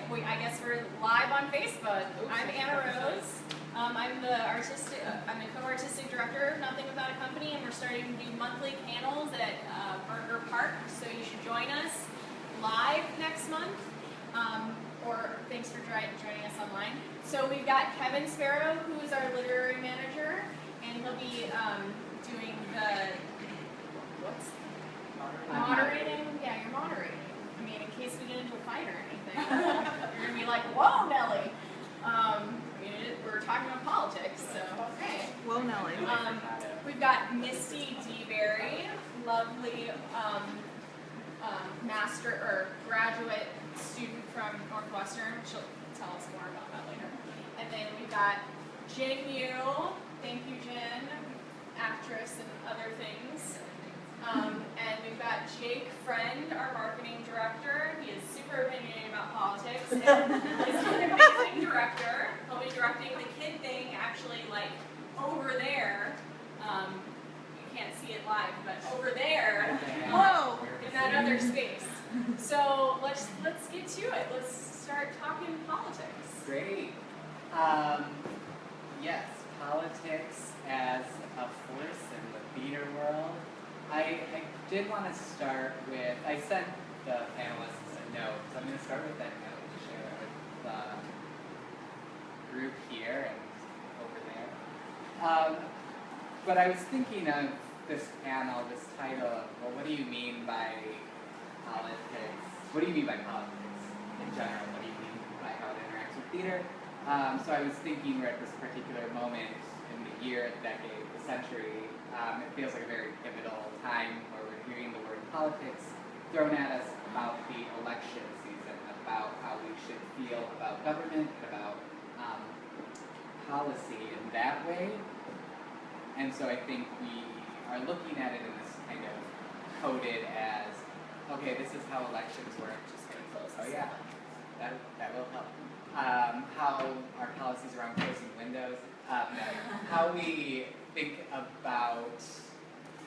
I guess we're live on Facebook. I'm Anna Rose. I'm the co-artistic director of Nothing Without a Company, and we're starting to do monthly panels at Berger Park. So you should join us live next month. Or thanks for joining us online. So we've got Kevin Sparrow, who is our literary manager, and he'll be doing the moderating. Yeah, you're moderating. I mean, in case we get into a fight or anything, you're gonna be like, "Whoa, Nellie." We're talking about politics, so okay. Whoa, Nellie. We've got Misty DeBerry, lovely master or graduate student from Northwestern. She'll tell us more about that later. And then we've got Jen Yu. Thank you, Jen, actress and other things. And we've got Jake Friend, our marketing director. He is super opinionated about politics and is an amazing director. He'll be directing the kid thing actually like over there. You can't see it live, but over there. Whoa! In that other space. So let's get to it. Let's start talking politics. Great. Yes, politics as a force in the theater world. I did want to start with, I sent the panelists a note, so I'm going to start with that note to share it with the group here and over there. But I was thinking of this panel, this title of, well, what do you mean by politics? What do you mean by politics in general? What do you mean by how it interacts with theater? So I was thinking we're at this particular moment in the year, the decade, the century. It feels like a very pivotal time where we're hearing the word politics thrown at us about the election season, about how we should feel about government, about policy in that way. And so I think we are looking at it in this kind of coded as, okay, this is how elections work. Just getting close. Oh yeah, that will help. How our policies around closing windows, how we think about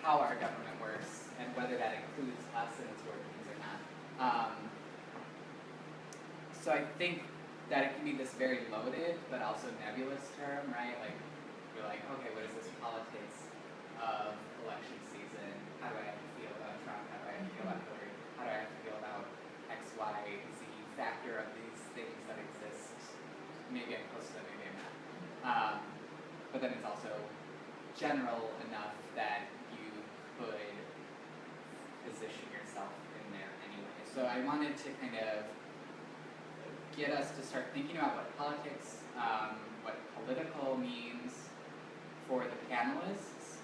how our government works and whether that includes us in its workings or not. So I think that it can be this very loaded but also nebulous term, right? Like we're like, okay, what is this politics of election season? How do I have to feel about Trump? How do I have to feel about Hillary? How do I have to feel about X, Y, Z factor of these things that exist? Maybe I'm close to them, maybe I'm not. But then it's also general enough that you could position yourself in there anyway. So I wanted to kind of get us to start thinking about what politics, what political means for the panelists,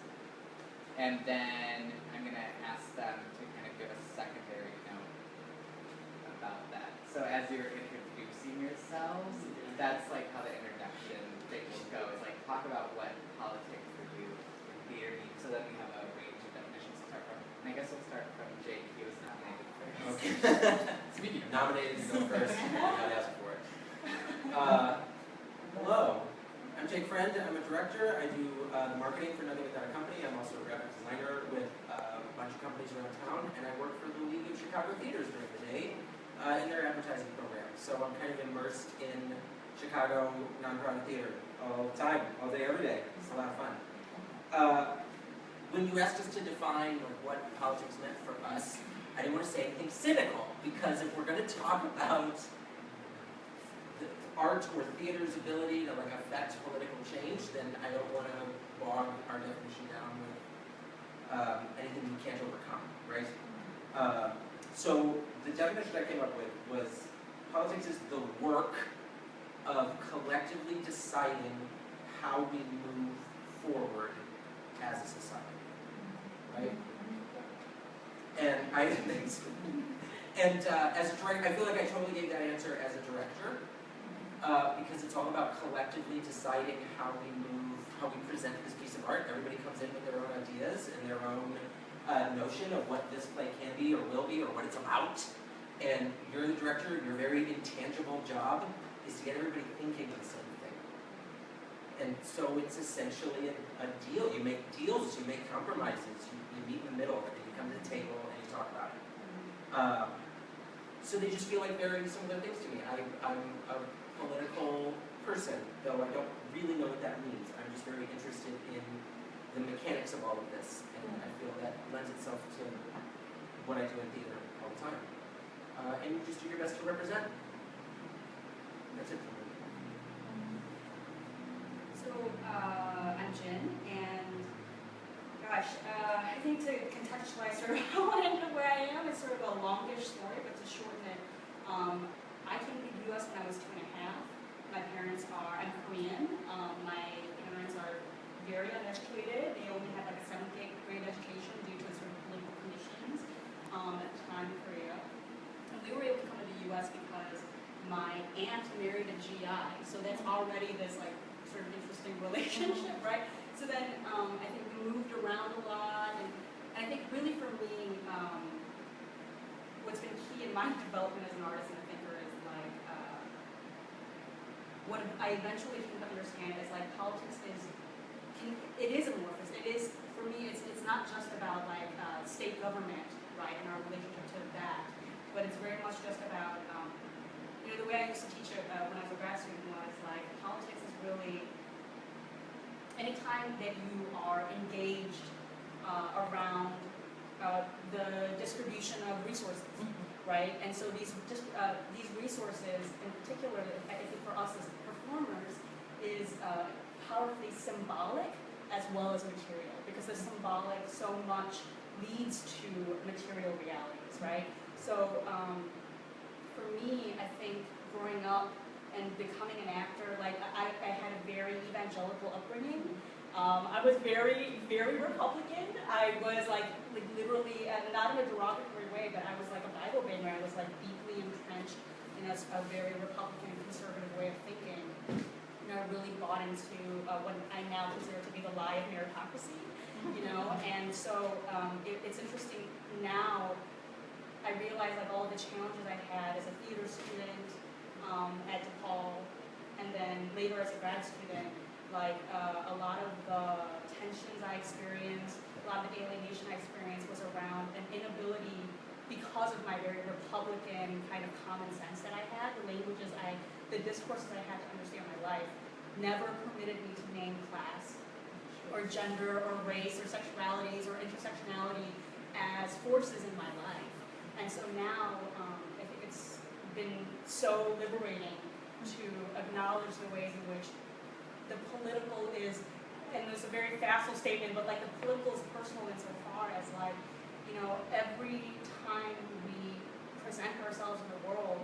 and then I'm going to ask them to kind of give a secondary note about that. So as you're introducing yourselves, that's like how the introduction thing will go. It's like talk about what politics for you in theater means. So then we have a range of definitions to start from. And I guess we'll start from Jake. He was nominated first. Okay. Speaking of Nominated to go first. I'd ask for it. Hello. I'm Jake Friend. I'm a director. I do the marketing for Nothing Without a Company. I'm also a graphic designer with a bunch of companies around town, and I work for the League of Chicago Theaters during the day in their advertising program. So I'm kind of immersed in Chicago nonprofit theater all the time, all day, every day. It's a lot of fun. When you asked us to define what politics meant for us, I didn't want to say anything cynical, because if we're going to talk about the art or theater's ability to affect political change, then I don't want to bog our definition down with anything we can't overcome, right? So the definition I came up with was politics is the work of collectively deciding how we move forward as a society, right? And I think, and as a director, I feel like I totally gave that answer as a director, because it's all about collectively deciding how we move, how we present this piece of art. Everybody comes in with their own ideas and their own notion of what this play can be or will be or what it's about. And you're the director, your very intangible job is to get everybody thinking the same thing. And so it's essentially a deal. You make deals, you make compromises, you meet in the middle, and you come to the table and you talk about it. So they just feel like very similar things to me. I'm a political person, though I don't really know what that means. I'm just very interested in the mechanics of all of this, and I feel that lends itself to what I do in theater all the time. And you just do your best to represent. That's it for me. So, I'm Jen, and gosh, I think to contextualize sort of how I ended up where I am, it's sort of a longish story, but to shorten it, I came to the U.S. when I was 2.5. My parents are, I'm Korean. My parents are very uneducated. They only had like a 7th, 8th grade education due to sort of political conditions at the time in Korea. And we were able to come to the U.S. because my aunt married a GI, so that's already this like sort of interesting relationship, right? So then I think we moved around a lot, and I think really for me, what's been key in my development as an artist and a thinker is like, what I eventually came to understand is like politics it is amorphous. It is, for me, it's not just about like state government, right, and our relationship to that, but it's very much just about, you know, the way I used to teach it when I was a grad student was like, politics is really, anytime that you are engaged around the distribution of resources, right? And so these resources, in particular, I think for us as performers, is powerfully symbolic as well as material, because the symbolic so much leads to material realities, right? So for me, I think growing up and becoming an actor, like I had a very evangelical upbringing. I was very, very Republican. I was like literally, not in a derogatory way, but I was like a Bible banger. I was like deeply entrenched in a very Republican, conservative way of thinking. You know, I really bought into what I now consider to be the lie of meritocracy, you know, and so it's interesting now. I realize like all of the challenges I had as a theater student at DePaul, and then later as a grad student, like a lot of the tensions I experienced, a lot of the alienation I experienced was around an inability, because of my very Republican kind of common sense that I had, the discourses I had to understand my life, never permitted me to name class, or gender, or race, or sexualities, or intersectionality as forces in my life. And so now, I think it's been so liberating to acknowledge the ways in which the political is, and it's a very facile statement, but like the political is personal insofar as like, you know, every time we present ourselves in the world,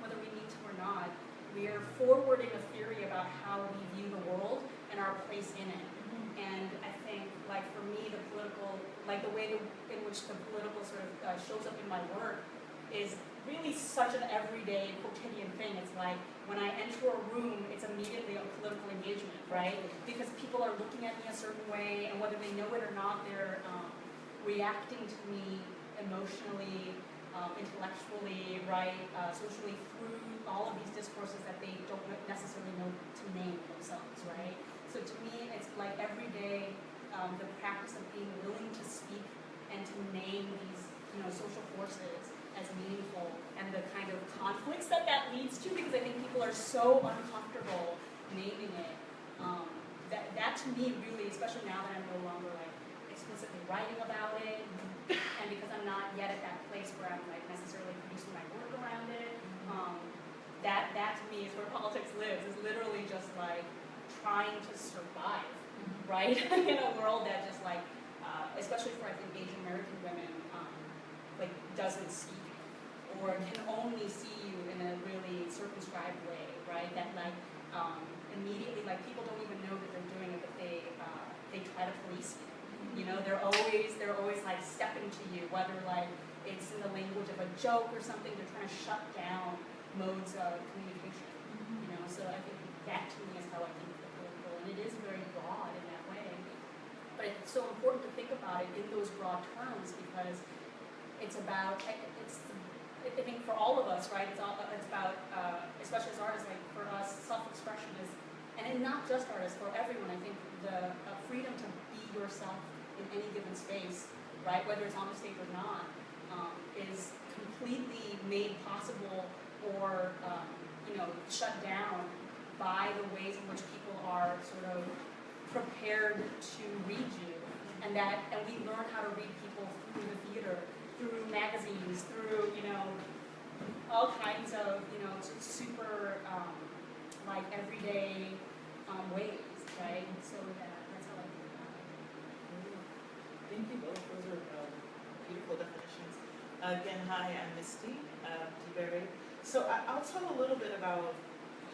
whether we need to or not, we are forwarding a theory about how we view the world and our place in it. And I think, like for me, the political, like the way in which the political sort of shows up in my work is really such an everyday quotidian thing. It's like when I enter a room, it's immediately a political engagement, right? Because people are looking at me a certain way, and whether they know it or not, they're reacting to me emotionally, intellectually, right, socially, through all of these discourses that they don't necessarily know to name themselves, right? So to me, it's like every day, the practice of being willing to speak and to name these, you know, social forces as meaningful, and the kind of conflicts that leads to, because I think people are so uncomfortable naming it. That to me really, especially now that I'm no longer like explicitly writing about it, and because I'm not yet at that place where I'm like necessarily producing my work around it, that to me is where politics lives, is literally just like trying to survive, right? In a world that just like, especially for I think Asian American women, like doesn't see you, or can only see you in a really circumscribed way, right? That like immediately, like people don't even know that they're doing it, but they try to police you. You know, they're always like stepping to you, whether like it's in the language of a joke or something. They're trying to shut down modes of communication. You know, so I think that to me is how I think of the political, and it is very broad in that way. But it's so important to think about it in those broad terms, because it's about, I think for all of us, right, it's about, especially as artists, like for us, self-expression is, and not just artists, for everyone, I think the freedom to be yourself in any given space, right, whether it's on the stage or not, is completely made possible or shut down by the ways in which people are sort of prepared to read you, and we learn how to read people through the theater, through magazines, through all kinds of super like everyday ways, right? So that's how I think about it. Thank you both. Those are beautiful definitions. Again, hi, I'm Misty DeBerry. So I'll tell a little bit about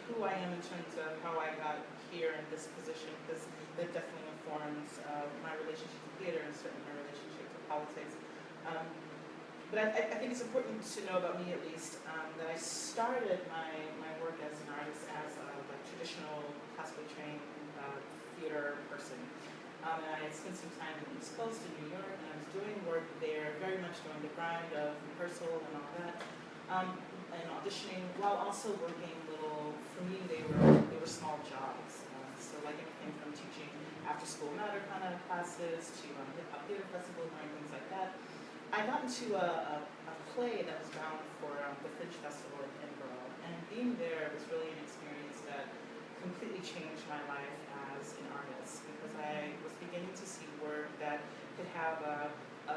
who I am in terms of how I got here in this position, because that definitely informs my relationship to theater and certainly my relationship to politics. But I think it's important to know about me, at least, that I started my work as an artist as a traditional classically trained theater person. And I had spent some time in the East Coast in New York, and I was doing work there, very much doing the grind of rehearsal and all that, and auditioning, while also working little, for me, they were small jobs. So like anything from teaching after school matter kind of classes to hip-hop theater festivals and things like that. I got into a play that was bound for the Fringe Festival in Edinburgh, and being there was really an experience that completely changed my life as an artist, because I was beginning to see work that could have a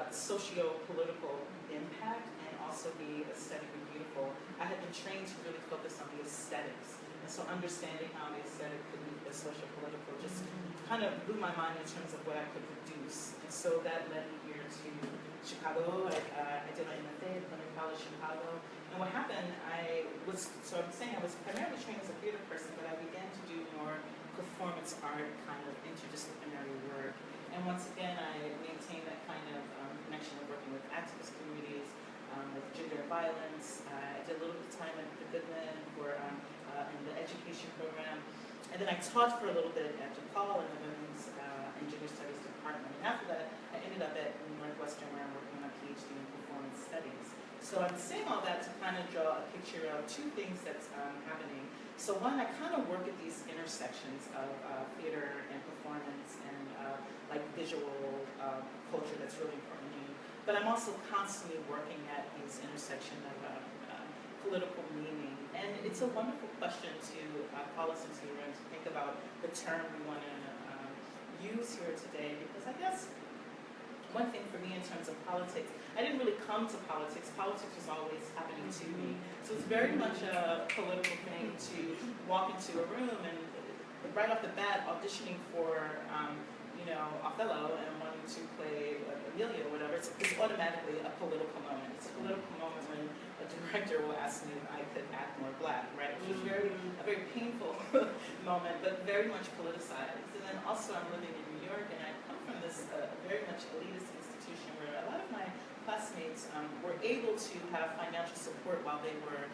socio-political impact and also be aesthetically beautiful. I had been trained to really focus on the aesthetics, and so understanding how the aesthetic could meet the socio-political just kind of blew my mind in terms of what I could produce. And so that led me here to Chicago. I did my MFA at Berger College, Chicago. And what happened, I'm saying I was primarily trained as a theater person, but I began to do more performance art, kind of interdisciplinary work. And once again, I maintained that kind of connection of working with activist communities, with gender violence. I did a little bit of time at the Goodman in the education program. And then I taught for a little bit at DePaul in the Women's and Gender Studies department. And after that, I ended up at Northwestern, where I'm working on a PhD in performance studies. So I'm saying all that to kind of draw a picture of two things that's happening. So one, I kind of work at these intersections of theater and performance and like visual culture that's really important to me. But I'm also constantly working at these intersections of political meaning. And it's a wonderful question to call us into the room to think about the term we want to use here today, because I guess one thing for me in terms of politics, I didn't really come to politics. Politics was always happening to me. So it's very much a political thing to walk into a room and right off the bat auditioning for Othello and wanting to play Amelia or whatever. It's automatically a political moment. It's a political moment when a director will ask me if I could act more black, right? Which is a very painful moment, but very much politicized. And then also I'm living in New York, and I come from this very much elitist institution where a lot of my classmates were able to have financial support while they were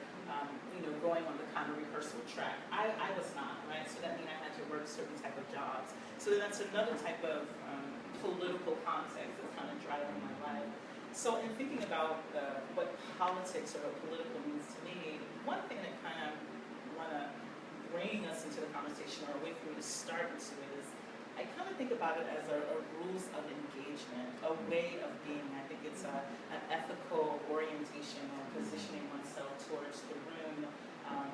going on the kind of rehearsal track. I was not, right? So that meant I had to work certain type of jobs. So then that's another type of political context that's kind of driving my life. So in thinking about what politics or what political means to me, one thing that kind of want to bring us into the conversation, or a way for me to start into it, is I kind of think about it as a rules of engagement, a way of being. I think it's an ethical orientation or positioning oneself towards the room,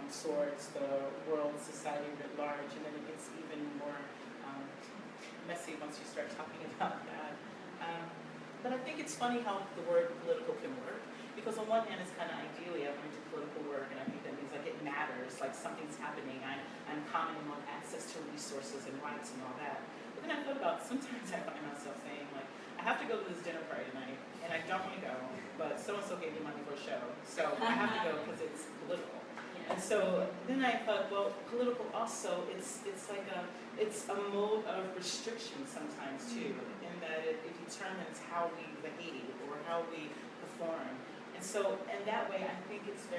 towards the world, society writ large, and then it gets even more messy once you start talking about that. But I think it's funny how the word political can work, because on one hand it's kind of ideally I want to do political work, and I think that means like it matters, like something's happening, I'm commenting on access to resources and rights and all that. But then I thought about, sometimes I find myself saying, like, I have to go to this dinner party tonight, and I don't want to go, but so-and-so gave me money for a show, so I have to go because it's political. And so then I thought, well, political also, it's a mode of restriction sometimes too, in that it determines how we behave or how we perform. And so, and that way I think it's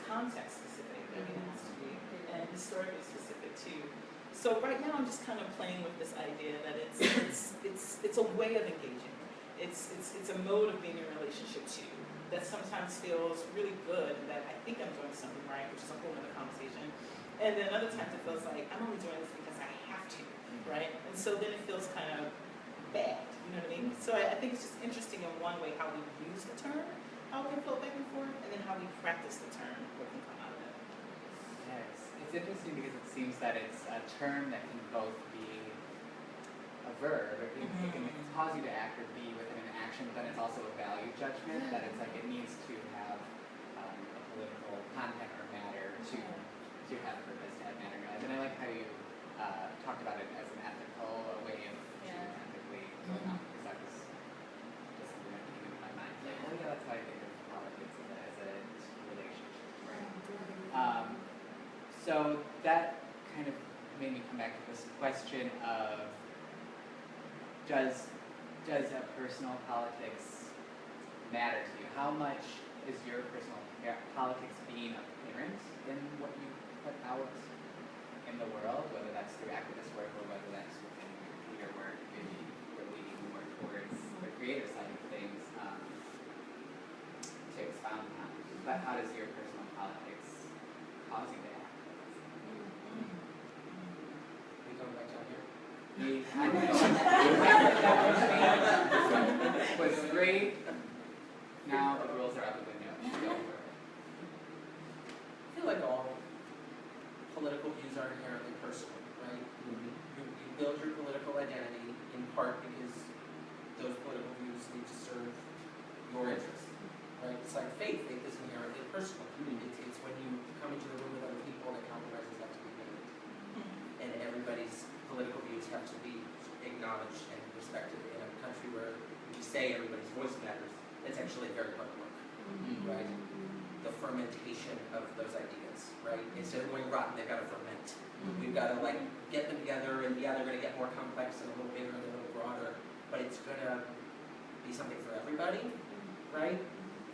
context specific. I mean, it has to be, and historically specific too. So right now I'm just kind of playing with this idea that it's a way of engaging. It's a mode of being in a relationship too, that sometimes feels really good, and that I think I'm doing something right, which is a whole other conversation. And then other times it feels like I'm only doing this because I have to, right? And so then it feels kind of bad, you know what I mean? So I think it's just interesting in one way how we use the term, how we can flow back and forth, and then how we practice the term, what can come out of it. Yes, it's interesting because it seems that it's a term that can both be a verb, it can cause you to act or be within an action, but then it's also a value judgment, that it's like it needs to have a political content or matter to have purpose, to have matter in your life. And I like how you talked about it as an ethical, a way of ethically going on, because that was just something that came into my mind. Like, oh yeah, that's how I think of politics as a relationship, right? So that kind of made me come back to this question of does personal politics matter to you? How much is your personal politics being apparent in what you put out in the world, whether that's through activist work or whether that's within your theater work, maybe you're leaning more towards the creative side of things to expound on. But how does your personal politics cause you to act? Are you coming back down here? I don't know. Was great. Now the rules are out the window. Go for it. I feel like all political views are inherently personal, right? You build your political identity in part because those political views need to serve your interests, right? It's like faith. Faith is inherently personal. It's when you come into the room with other people that compromises have to be made. And everybody's political views have to be acknowledged and respected in a country where we say everybody's voice matters. It's actually very hard work, right? The fermentation of those ideas, right? Instead of going rotten, they've got to ferment. We've got to like get them together, and yeah, they're going to get more complex and a little bigger and a little broader, but it's going to be something for everybody, right?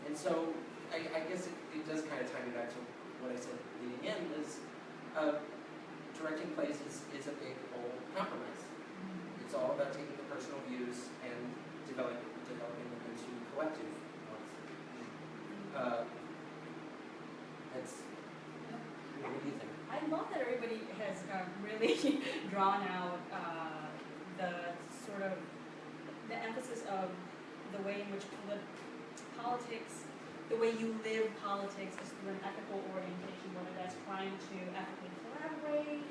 And so I guess it does kind of tie me back to what I said leading in, is directing plays is a big old compromise. It's all about taking the personal views and developing them into collective ones. What do you think? I love that everybody has really drawn out the sort of the emphasis of the way in which politics, the way you live politics is through an ethical orientation, whether that's trying to ethically collaborate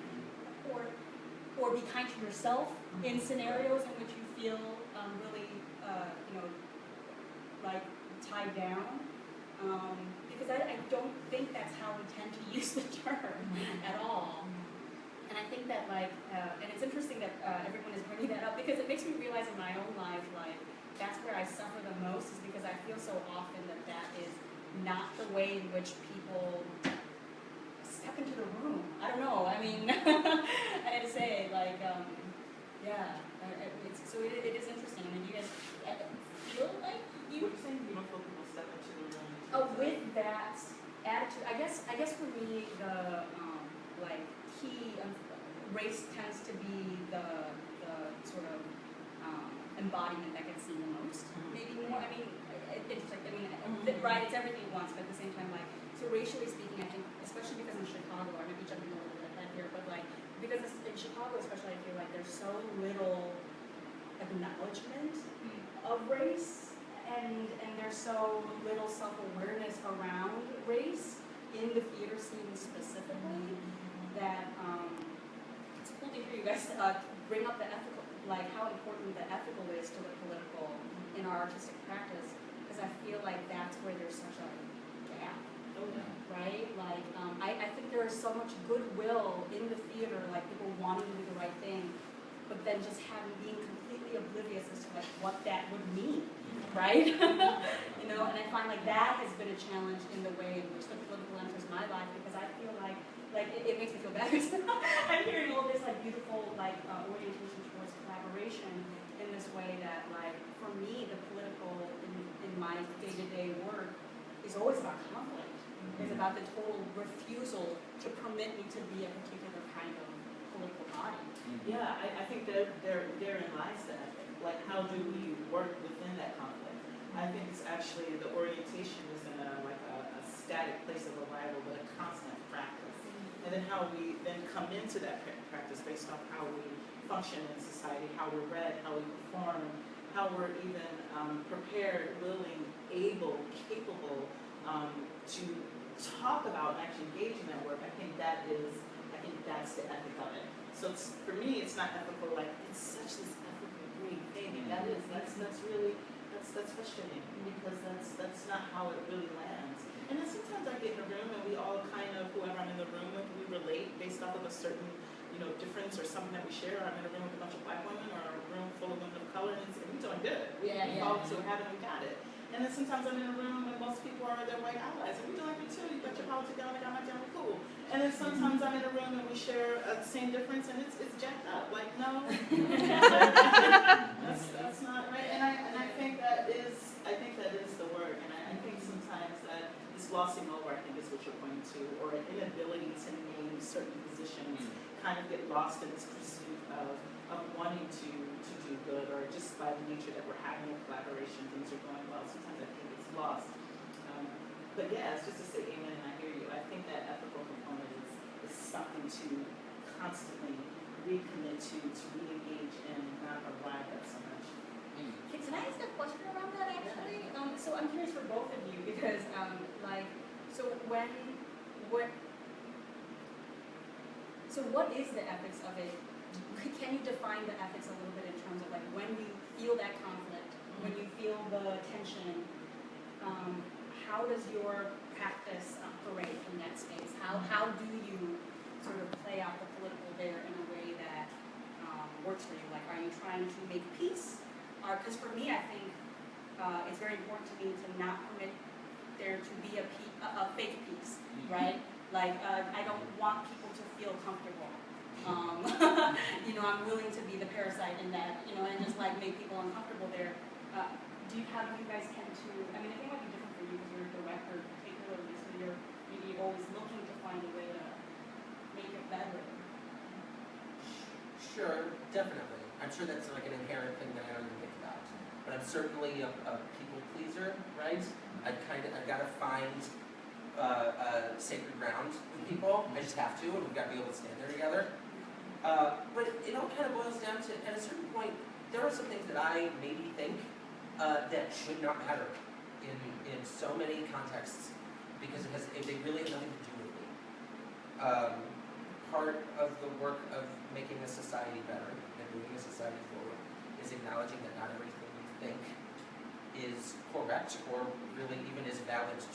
or be kind to yourself in scenarios in which you feel really, like tied down. Because I don't think that's how we tend to use the term at all. And I think that and it's interesting that everyone is bringing that up because it makes me realize in my own life, like, that's where I suffer the most is because I feel so often that is not the way in which people step into the room. I don't know, I mean, I had to say, like, so it is interesting. I mean, you guys feel like you... What are you saying? You don't feel people step into the room? With that attitude, I guess for me the key race tends to be the sort of embodiment that gets seen the most. Maybe more. I mean, right? It's everything at once, but at the same time, like, so racially speaking, I think, especially because in Chicago, I might be jumping a little bit ahead here, but like because in Chicago, especially, I feel like there's so little acknowledgement of race. And there's so little self-awareness around race in the theater scene specifically that it's cool to hear you guys bring up the ethical, like how important the ethical is to the political in our artistic practice, because I feel like that's where there's such a gap, right? Like I think there is so much goodwill in the theater, like people wanting to do the right thing, but then just being completely oblivious as to like what that would mean. Right? And I find like that has been a challenge in the way in which the political enters my life because I feel like it makes me feel bad because I'm hearing all this like beautiful like orientation towards collaboration in this way that like for me the political in my day-to-day work is always about conflict. It's about the total refusal to permit me to be a particular kind of political body. Yeah, I think that therein lies that. Like, how do we work within that conflict? I think it's actually the orientation isn't a static place of arrival, but a constant practice. And then how we then come into that practice based on how we function in society, how we're read, how we perform, how we're even prepared, willing, able, capable to talk about and actually engage in that work, I think that's the ethic of it. So for me, it's not ethical, like, it's such this ethically great thing, and that's frustrating, because that's not how it really lands. And then sometimes I get in a room and we all kind of, whoever I'm in the room with, we relate based off of a certain, difference or something that we share. I'm in a room with a bunch of black women or a room full of women of color, and we're doing good. We folks who have it, we got it. And then sometimes I'm in a room and most people are their white allies, and we're doing good too. You got your politics down, I got my down, we're cool. And then sometimes I'm in a room and we share the same difference, and it's jacked up. Like, no, that's not right. And I think that is the word. And I think sometimes that this glossing over, I think, is what you're pointing to, or an inability to name certain positions kind of get lost in this pursuit of wanting to do good, or just by the nature that we're having a collaboration, things are going well. Sometimes I think it's lost. But yeah, it's just to say amen, and I hear you. I think that ethical component is something to constantly recommit to re-engage in, not arrive at so much. Can I ask a question around that actually? So I'm curious for both of you, because what is the ethics of it? Can you define the ethics a little bit in terms of like when you feel that conflict, when you feel the tension, how does your practice operate in that space? How do you sort of play out the political there in a way that works for you? Like, are you trying to make peace? Because for me, I think it's very important to me to not permit there to be a fake peace, right? Like, I don't want people to feel comfortable. I'm willing to be the parasite in that, and just like make people uncomfortable there. Do you guys tend to, I think it might be different for you because you're a director particularly, so you're maybe always looking to find a way to make it better. Sure, definitely. I'm sure that's like an inherent thing that I don't even think about. But I'm certainly a people pleaser, right? I've got to find sacred ground with people. I just have to, and we've got to be able to stand there together. But it all kind of boils down to, at a certain point, there are some things that I maybe think that should not matter in so many contexts, because they really have nothing to do with me. Part of the work of making a society better and moving a society forward is acknowledging that not everything you think is correct or really even is valid to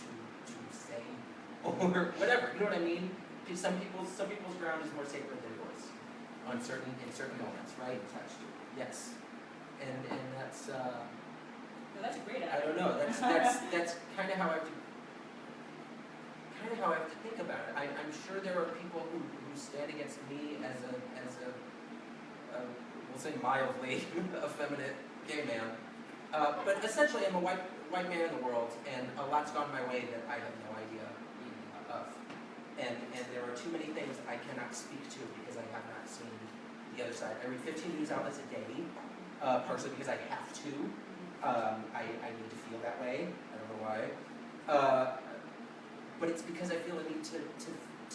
say or whatever. You know what I mean? Because some people's ground is more sacred than yours in certain moments, right? Yes. And that's that's a great idea. I don't know. That's kind of how I have to think about it. I'm sure there are people who stand against me as a we'll say mildly effeminate gay man. But essentially I'm a white man in the world, and a lot's gone my way that I have no idea of. And there are too many things I cannot speak to because I have not seen the other side. I read 15 news outlets a day, partially because I have to. I need to feel that way. I don't know why. But it's because I feel a need to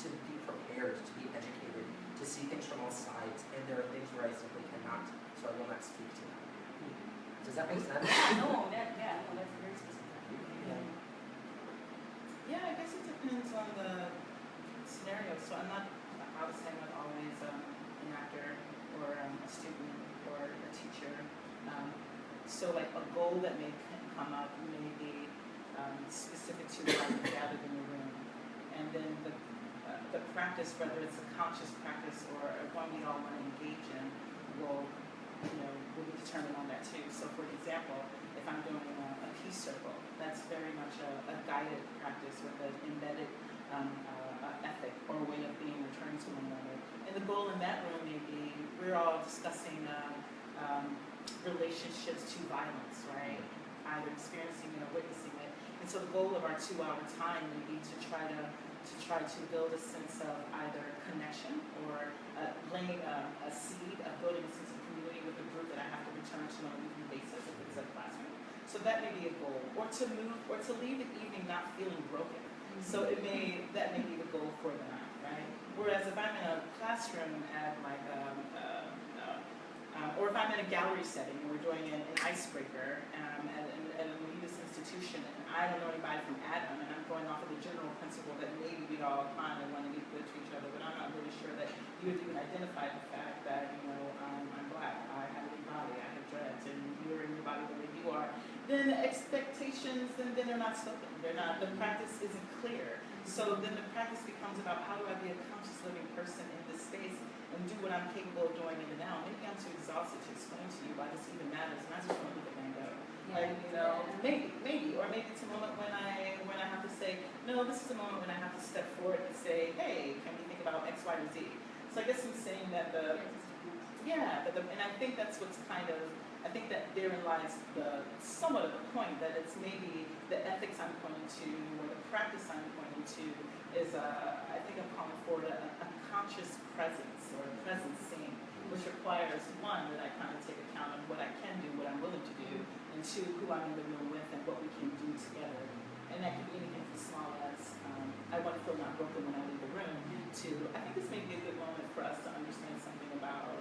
be prepared, to be educated, to see things from all sides. And there are things where I simply cannot, so I will not speak to them. Does that make sense? No, that's very specific. Yeah, I guess it depends on the scenario. So I'm not always an actor or a student or a teacher. So like a goal that may come up may be specific to what I'm gathered in the room, and then the practice, whether it's a conscious practice or one we all want to engage in, will be determined on that too. So for example, if I'm doing a peace circle, that's very much a guided practice with an embedded ethic or way of being returned to one another. And the goal in that room may be, we're all discussing relationships to violence, right? Either experiencing it or witnessing it. And so the goal of our 2-hour time may be to try to build a sense of either connection or laying a seed of building a sense of community with a group that I have to return to on a weekly basis if it's a classroom. So that may be a goal. Or to leave the evening not feeling broken. So that may be the goal for the night, right? Whereas if I'm in a classroom at like or if I'm in a gallery setting and we're doing an icebreaker at an elitist institution, institution, and I don't know anybody from Adam, and I'm going off of the general principle that maybe we all kind of want to be good to each other, but I'm not really sure that you would even identify the fact that, you know, I'm black, I have a big body, I have dreads, and you're in your body the way you are, then the expectations, then they're not spoken. They're not, the practice isn't clear. So then the practice becomes about how do I be a conscious living person in this space and do what I'm capable of doing in the now. Maybe I'm too exhausted to explain to you why this even matters, and I just want to look at Van Gogh. Like, you know, maybe, or maybe it's a moment when I have to say, no, this is a moment when I have to step forward and say, hey, can we think about X, Y, or Z? So I guess I'm saying that and I think that's what's I think that therein lies somewhat of the point, that it's maybe the ethics I'm pointing to, or the practice I'm pointing to, is I think I'm calling for a conscious presence, or a presencing, which requires, one, that I kind of take account of what I can do, what I'm willing to do, and two, who I'm in the room with and what we can do together. And that can be anything as small as I want to feel not broken when I leave the room, to I think this may be a good moment for us to understand something about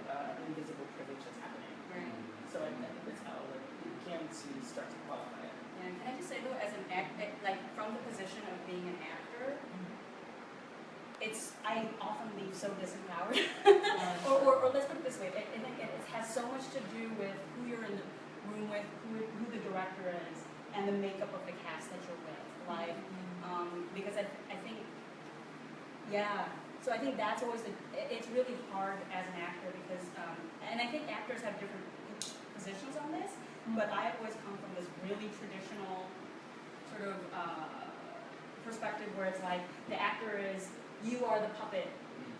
invisible privilege that's happening. Right. So I think that's how it begin to start to qualify it. Yeah, can I just say though, as an like from the position of being an actor, I often leave so disempowered. or let's put it this way, I think it has so much to do with who you're in the room with, who the director is, and the makeup of the cast that you're with. Like, because I think, so I think that's always it's really hard as an actor because, and I think actors have different positions on this, but I've always come from this really traditional sort of perspective where it's like the actor is, you are the puppet.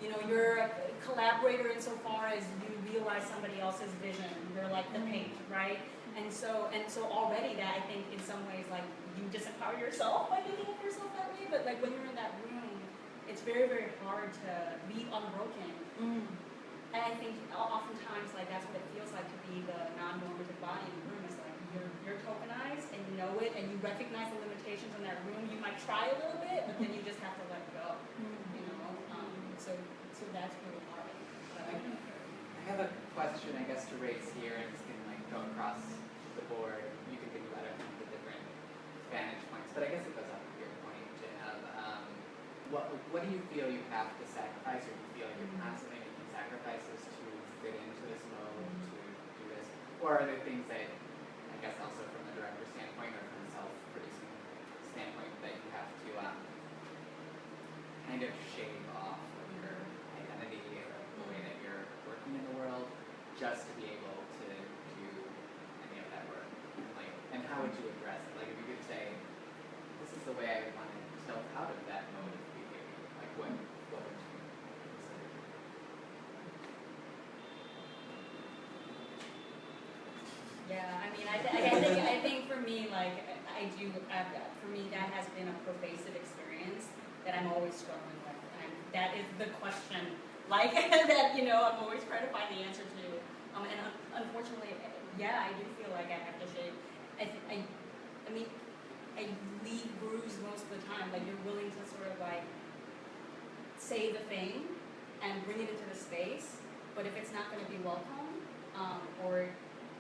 You know, you're a collaborator insofar as you realize somebody else's vision. You're like the page, right? And so already that I think in some ways like you disempower yourself by thinking of yourself that way. But like when you're in that room, it's very, very hard to be unbroken. And I think oftentimes like that's what it feels like to be the non-normative body in the room. Is like you're tokenized and you know it and you recognize the limitations in that room. You might try a little bit, but then you just have to let go. You know, so that's really hard. I have a question, I guess, to raise here, and it's going to like go across the board. You can think about it from the different vantage points, but I guess it goes up to your point, Jin, of what do you feel you have to sacrifice, or do you feel like you're constantly making sacrifices to fit into this mode, to do this, or are there things that, I guess, also from the director's standpoint or from the self-producing standpoint, that you have to kind of shave off of your identity or the way that you're working in the world, just to be able to do any of that work? Like, and how would you address it? Like, if you could say, this is the way I want to tilt out of that mode of behavior, like what would you consider? Yeah, I mean, I think for me, like, for me, that has been a pervasive experience that I'm always struggling with. And that is the question, like, that, you know, I'm always trying to find the answer to. And unfortunately, I do feel like I have to shave. I mean, I leave bruised most of the time. Like, you're willing to sort of, like, say the thing and bring it into the space, but if it's not going to be welcome, or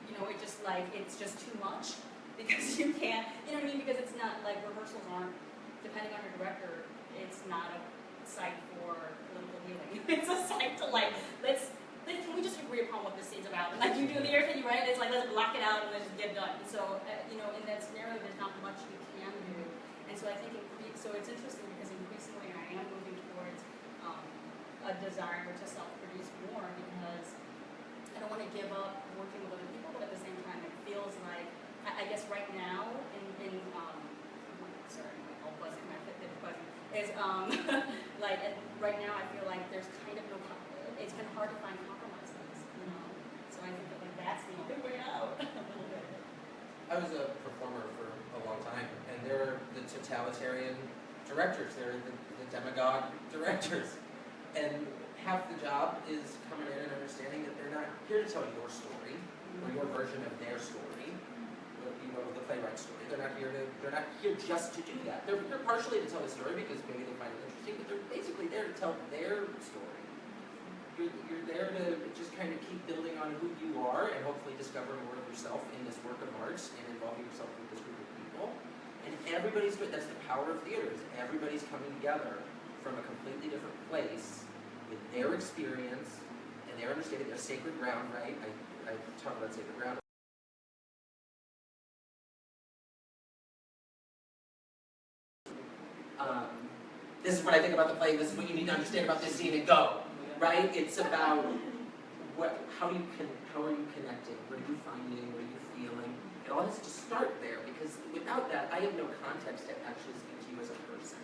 you know, it's just too much because you can't, you know what I mean? Because it's not like rehearsals aren't, depending on your director, it's not a site for political healing. It's a site to like, can we just agree upon what this scene's about? And like you do the everything, right? It's like, let's block it out and let's just get it done. And so, you know, in that scenario, there's not much you can do. And so I think, so it's interesting because increasingly I am moving towards a desire to self-produce more because I don't want to give up working with other people, but at the same time, it feels like, I guess right now, sorry, my whole buzzing, my Fitbit buzzing, is, like, right now I feel like there's kind of no, it's been hard to find compromises, you know? So I think that, like, that's the only way out, a little bit. I was a performer for a long time, and they're the totalitarian directors. They're the demagogue directors. And half the job is coming in and understanding that they're not here to tell your story, or your version of their story, you know, the playwright's story. They're not here just to do that. They're here partially to tell the story because maybe they find it interesting, but they're basically there to tell their story. You're there to just kind of keep building on who you are and hopefully discover more of yourself in this work of art and involving yourself with this group of people. And everybody's good. That's the power of theater, is everybody's coming together from a completely different place with their experience and their understanding, their sacred ground, right? I talk about sacred ground. This is what I think about the play, this is what you need to understand about this scene, and go, right? It's about how are you connecting, what are you finding, what are you feeling? It all has to start there, because without that, I have no context to actually speak to you as a person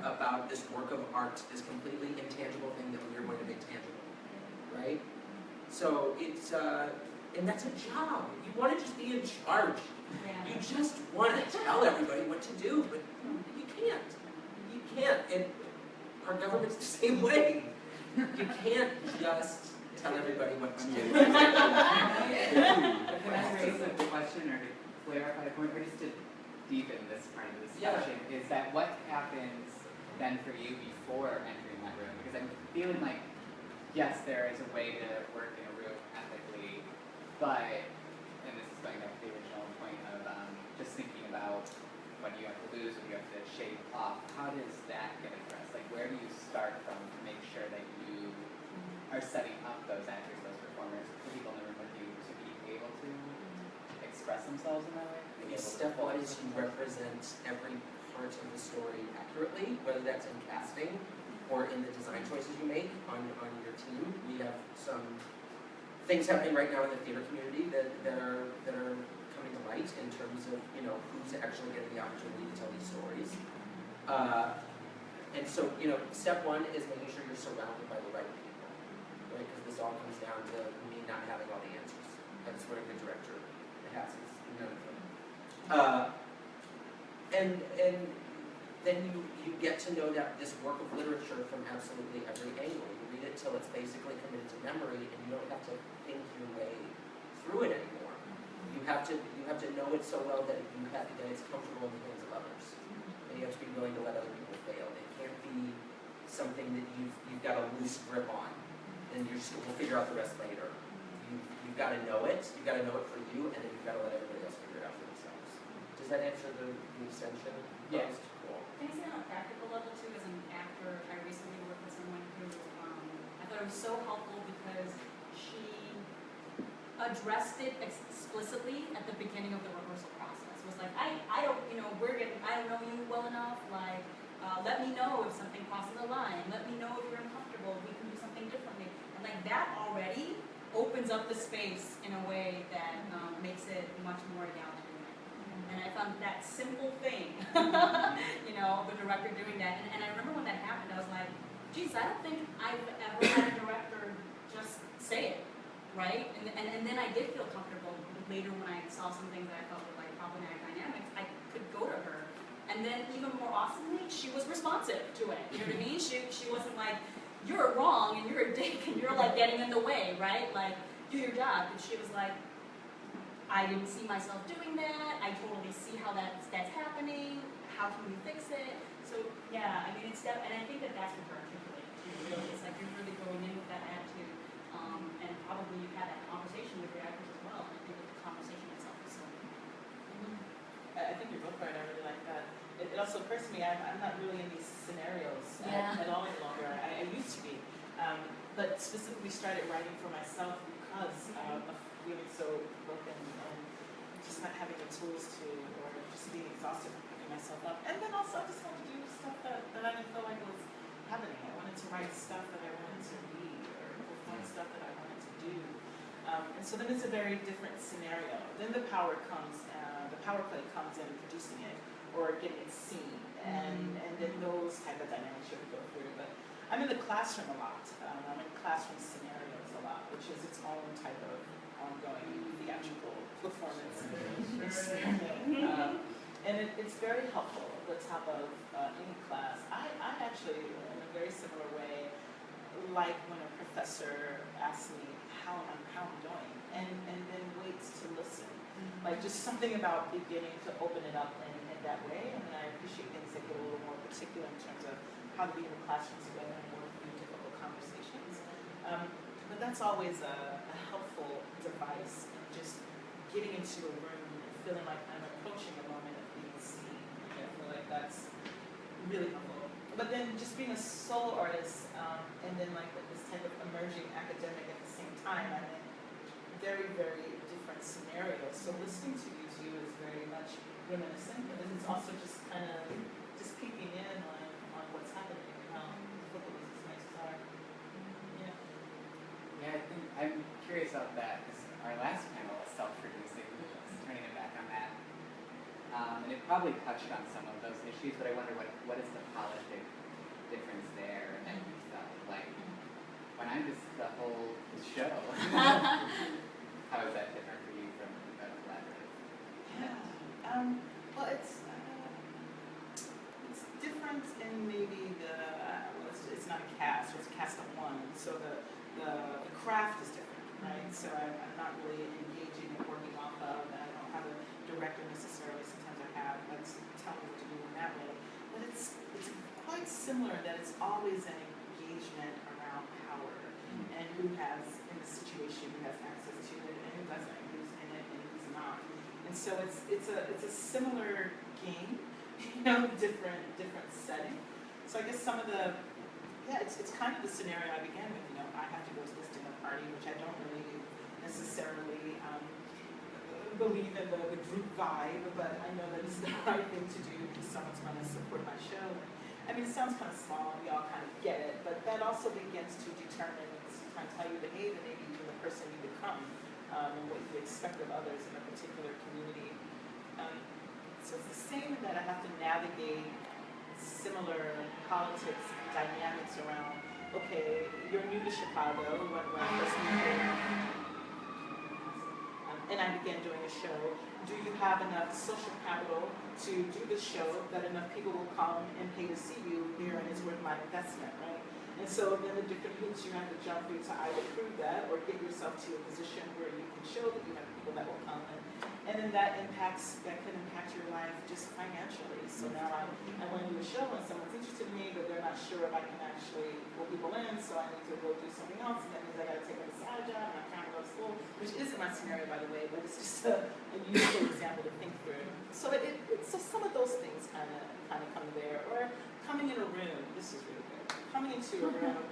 about this work of art, this completely intangible thing that we are going to make tangible, right? So it's, and that's a job. You want to just be in charge. You just want to tell everybody what to do, but you can't. You can't. And our government's the same way. You can't just tell everybody what to do. Can I raise a question or to clarify a point, or just to deepen this part of the discussion, is that what happens then for you before entering that room? Because I'm feeling like, yes, there is a way to work in a room ethically, but, and this is going back to the original point of just thinking about what you have to lose, what you have to shave off, how does that get addressed? Like, where do you start from to make sure that you are setting up those actors, those performers, the people in the room with you to be able to express themselves in that way? Step one is you represent every part of the story accurately, whether that's in casting or in the design choices you make on your team. We have some things happening right now in the theater community that are coming to light in terms of, you know, who's actually getting the opportunity to tell these stories. And so, you know, step one is making sure you're surrounded by the right people, right? Because this all comes down to me not having all the answers. That's what a good director has, is none of them. And then you get to know that this work of literature from absolutely every angle. You read it till it's basically committed to memory, and you don't have to think your way through it anymore. You have to know it so well that that it's comfortable in the hands of others, and you have to be willing to let other people fail. It can't be something that you've got a loose grip on, and we'll figure out the rest later. You've got to know it. You've got to know it for you, and then you've got to let everybody else figure it out for themselves. Does that answer the extension? Yes. Cool. Can I say on a practical level too, as an actor, I recently worked with someone who I thought it was so helpful because she addressed it explicitly at the beginning of the rehearsal process. It was like, I don't know you well enough, like, let me know if something crosses the line, let me know if you're uncomfortable, if we can do something differently. And like that already opens up the space in a way that makes it much more egalitarian. And I found that simple thing, you know, the director doing that. And I remember when that happened, I was like, geez, I don't think I've ever had a director just say it, right? And then I did feel comfortable later when I saw some things that I felt were like problematic dynamics. I could go to her. And then even more awesomely, she was responsive to it. You know what I mean? She wasn't like, you're wrong and you're a dick and you're like getting in the way, right? Like, do your job. And she was like, I didn't see myself doing that. I totally see how that's happening. How can we fix it? So yeah, I mean, and I think that's what you're articulating too. Really, it's like you're really going in with that attitude, and probably you've had that conversation with your actors as well. And I think that the conversation itself is so important. I think you're both right. I really like that. It also occurs to me I'm not really in these scenarios at all any longer. I used to be, but specifically started writing for myself because of feeling so broken and just not having the tools to, or just being exhausted from picking myself up. And then also I just wanted to do stuff that I didn't feel like was happening. I wanted to write stuff that I wanted to read or perform stuff that I wanted to do. And so then it's a very different scenario. Then the power play comes in producing it or getting it seen. And then those type of dynamics you have to go through. But I'm in the classroom a lot. I'm in classroom scenarios a lot, which is its own type of ongoing theatrical performance experiment. And it's very helpful at the top of any class. I actually, in a very similar way, like when a professor asks me how I'm doing and then waits to listen. Like just something about beginning to open it up in that way. And I appreciate things that get a little more particular in terms of how to be in the classroom together and work through difficult conversations. But that's always a helpful device in just getting into a room and feeling like I'm approaching a moment of being seen that's really helpful. But then just being a solo artist, and then like with this type of emerging academic at the same time, I'm in very, very different scenarios. So listening to you two is very much reminiscent, but then it's also just kind of just peeking in on what's happening and how difficult these spaces are. Yeah. Yeah, I think I'm curious about that because our last panel was self-producing, just turning it back on that. And it probably touched on some of those issues, but I wonder what is the politic difference there that you felt like when I'm just the whole show. How is that different for you from the collaborative? Yeah. Well, it's different in maybe it's not a cast, or it's a cast of one. So the craft is different, right? So I'm not really engaging and working off of, and I don't have a director necessarily. Sometimes I have that's telling me what to do in that way. But it's quite similar that it's always an engagement around power and who has in the situation, who has access to it and who doesn't, who's in it and who's not. And so it's a similar game, different setting. So I guess some of the it's kind of the scenario I began with. I have to go to this dinner party, which I don't really necessarily believe in the group vibe, but I know that it's the right thing to do because someone's going to support my show. I mean, it sounds kind of small, we all kind of get it, but that also begins to determine sometimes how you behave and maybe even the person you become, and what you expect of others in a particular community. So it's the same that I have to navigate similar politics and dynamics around, okay, you're new to Chicago, when I first moved here, and I began doing a show. Do you have enough social capital to do the show that enough people will come and pay to see you here and it's worth my investment, right? And so then the different hoops you have to jump through to either prove that or get yourself to a position where you can show that you have people that will come and then that can impact your life just financially. So now I want to do a show and someone's interested in me, but they're not sure if I can actually pull people in, so I need to go do something else, and that means I got to take up a side job, and I'm trying to go to school, which isn't my scenario, by the way, but it's just a useful example to think through. So so some of those things kind of come there, or coming in a room. This is really good. Coming into a room,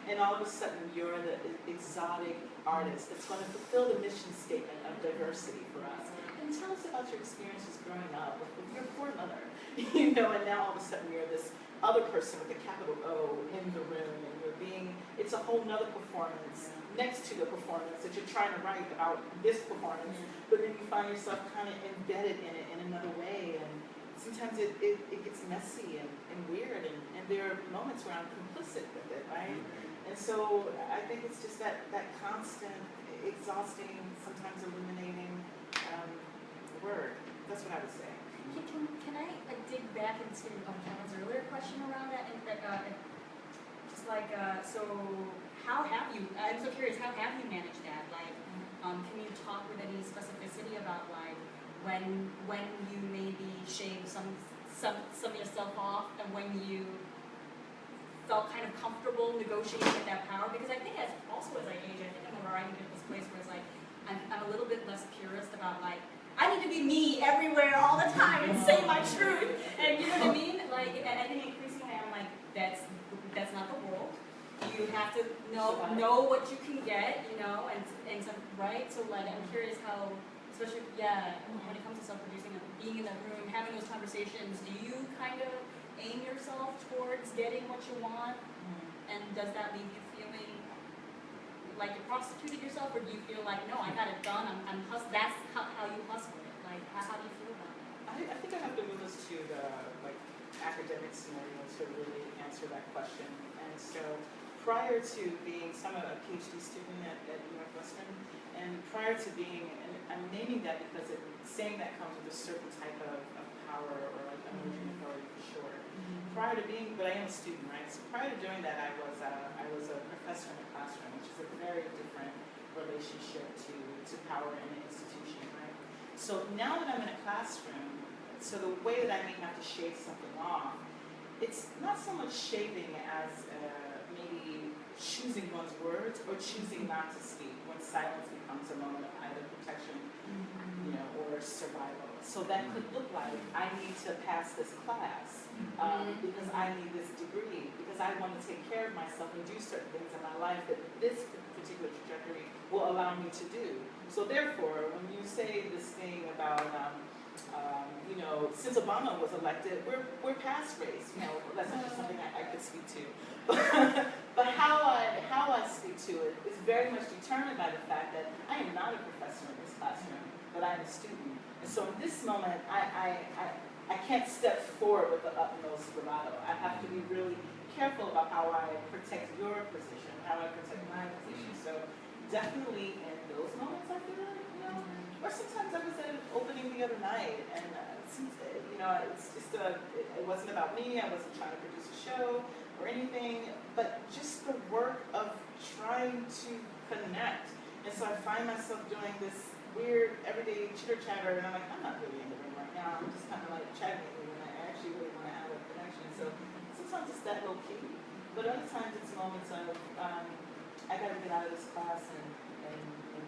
and all of a sudden you're the exotic artist that's going to fulfill the mission statement of diversity for us. And tell us about your experiences growing up with your poor mother, and now all of a sudden you're this other person with a capital O in the room, and it's a whole nother performance next to the performance that you're trying to write about this performance, but then you find yourself kind of embedded in it in another way, and sometimes it gets messy and weird, and there are moments where I'm complicit with it, right? And so I think it's just that constant, exhausting, sometimes illuminating word. That's what I would say. Can I dig back into Cameron's earlier question around that? And just like, so how have you? I'm so curious. How have you managed that? Like, can you talk with any specificity about like when you maybe shaved some of yourself off, and when you felt kind of comfortable negotiating with that power? Because I think as I age, I think I'm arriving at this place where it's like I'm a little bit less purist about like, I need to be me everywhere all the time and say my truth, and you know what I mean? Like, and I think increasingly I'm like, that's not the world. You have to know what you can get, and some, right? So like, I'm curious how, especially when it comes to self-producing and being in that room, having those conversations, do you kind of aim yourself towards getting what you want, and does that leave you feeling like you prostituted yourself, or do you feel like, no, I got it done, that's how you hustle it? Like, how do you feel about that? I think I have to move us to the academic scenario to really answer that question. And so prior to being a PhD student at Northwestern, and prior to being, and I'm naming that because saying that comes with a certain type of power or like emerging authority for sure. Prior to being, but I am a student, right? So prior to doing that, I was a professor in the classroom, which is a very different relationship to power in an institution, right? So now that I'm in a classroom, so the way that I may have to shave something off, it's not so much shaving as maybe choosing one's words or choosing not to speak when silence becomes a moment of either protection, you know, or survival. So that could look like, I need to pass this class because I need this degree, because I want to take care of myself and do certain things in my life that this particular trajectory will allow me to do. So therefore, when you say this thing about, you know, since Obama was elected, we're past race. You know, that's not just something I could speak to. But how I speak to it is very much determined by the fact that I am not a professor in this classroom, but I'm a student. And so in this moment, I can't step forward with the utmost bravado. I have to be really careful about how I protect your position, how I protect my position. So definitely in those moments, I feel like, you know, or sometimes I was at an opening the other night, and you know, it's just it wasn't about me. I wasn't trying to produce a show or anything, but just the work of trying to connect. And so I find myself doing this weird everyday chitter chatter, and I'm like, I'm not really in the room right now. I'm just kind of like chatting with you, and I actually really want to have a connection. So sometimes it's that low key, but other times it's moments of I got to get out of this class and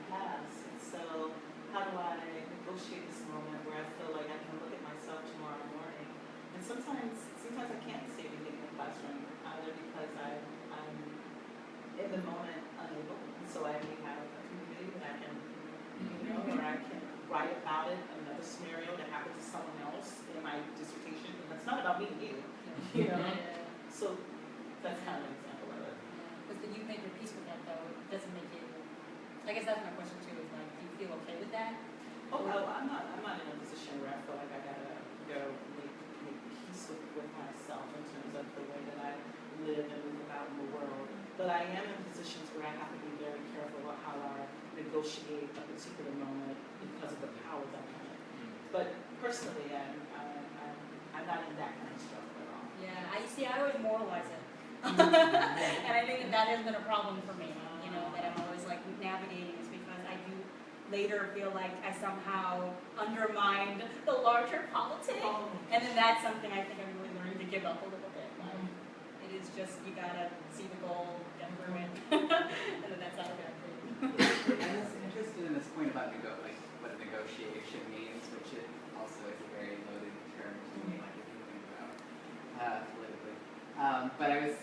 pass. And so how do I negotiate this moment where I feel like I can look at myself tomorrow morning? And sometimes I can't say anything in the classroom either because I'm in the moment unable. And so I may have a community that I can, you know, or I can write about it, another scenario that happened to someone else in my dissertation. And that's not about me and you know. So that's kind of an example of it. Because then you made your peace with that, though. It doesn't make you. I guess that's my question too. Is like, do you feel okay with that? Oh, well, I'm not in a position where I feel like I gotta go make peace with myself in terms of the way that I live and move about in the world. But I am in positions where I have to be very careful about how I negotiate a particular moment because of the power dynamic. But personally, I'm not in that kind of struggle at all. Yeah, I always moralize it. And I think that has been a problem for me, you know, that I'm always like navigating is because I do later feel like I somehow undermined the larger politics. And then that's something I think I'm really learning to give up a little bit. Like, it is just, you gotta see the goal, get through it, and then that's how we're gonna do. I was interested in this point about what negotiation means, which it also is a very loaded term to me, like if you think about politically. But I was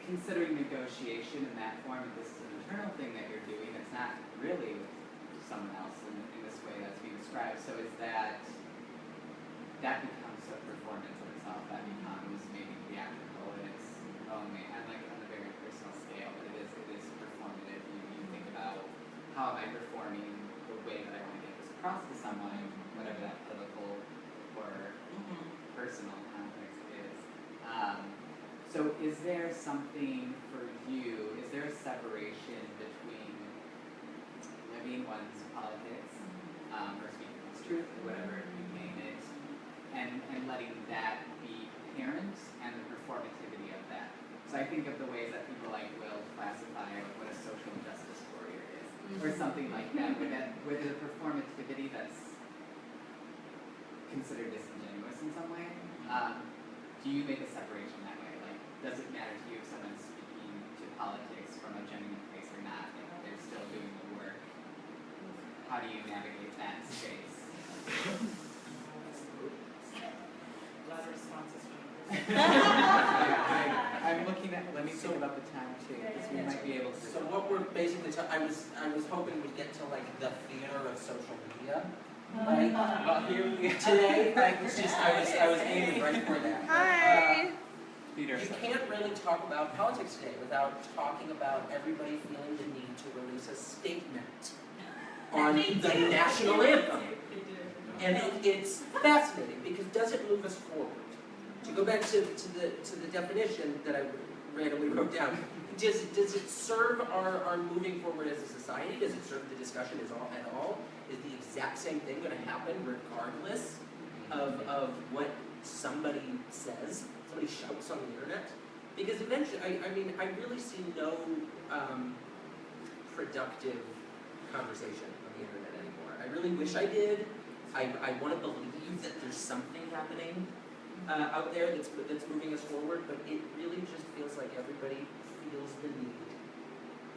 considering negotiation in that form, and this is an internal thing that you're doing. It's not really with someone else in this way that's being described. So is that becomes a performance of itself, that becomes maybe theatrical in its own way, and like on a very personal scale, but it is performative. You think about how am I performing the way that I want to get this across to someone, whatever that political or personal context is. So is there something for you, is there a separation between living one's politics, or speaking one's truth, or whatever you name it, and letting that be apparent, and the performativity of that? So I think of the ways that people will classify what a social justice warrior is, or something like that, where the performativity that's considered disingenuous in some way. Do you make a separation that way? Like, does it matter to you if someone's speaking to politics from a genuine place or not, if they're still doing the work? How do you navigate that space? A lot of responses from I'm looking at, let me think about the time too, because we might be able to. So what we're basically, I was hoping we'd get to like the theater of social media. Like, Well, here we go. today, like, it's just, I was aiming right for that. Hi. Theater. You can't really talk about politics today without talking about everybody feeling the need to release a statement on the national anthem. And it's fascinating because does it move us forward? To go back to the definition that I randomly wrote down, does it serve our moving forward as a society? Does it serve the discussion at all? Is the exact same thing going to happen regardless of what somebody says, somebody shouts on the internet? Because eventually, I really see no productive conversation on the internet anymore. I really wish I did. I want to believe that there's something happening out there that's moving us forward, but it really just feels like everybody feels the need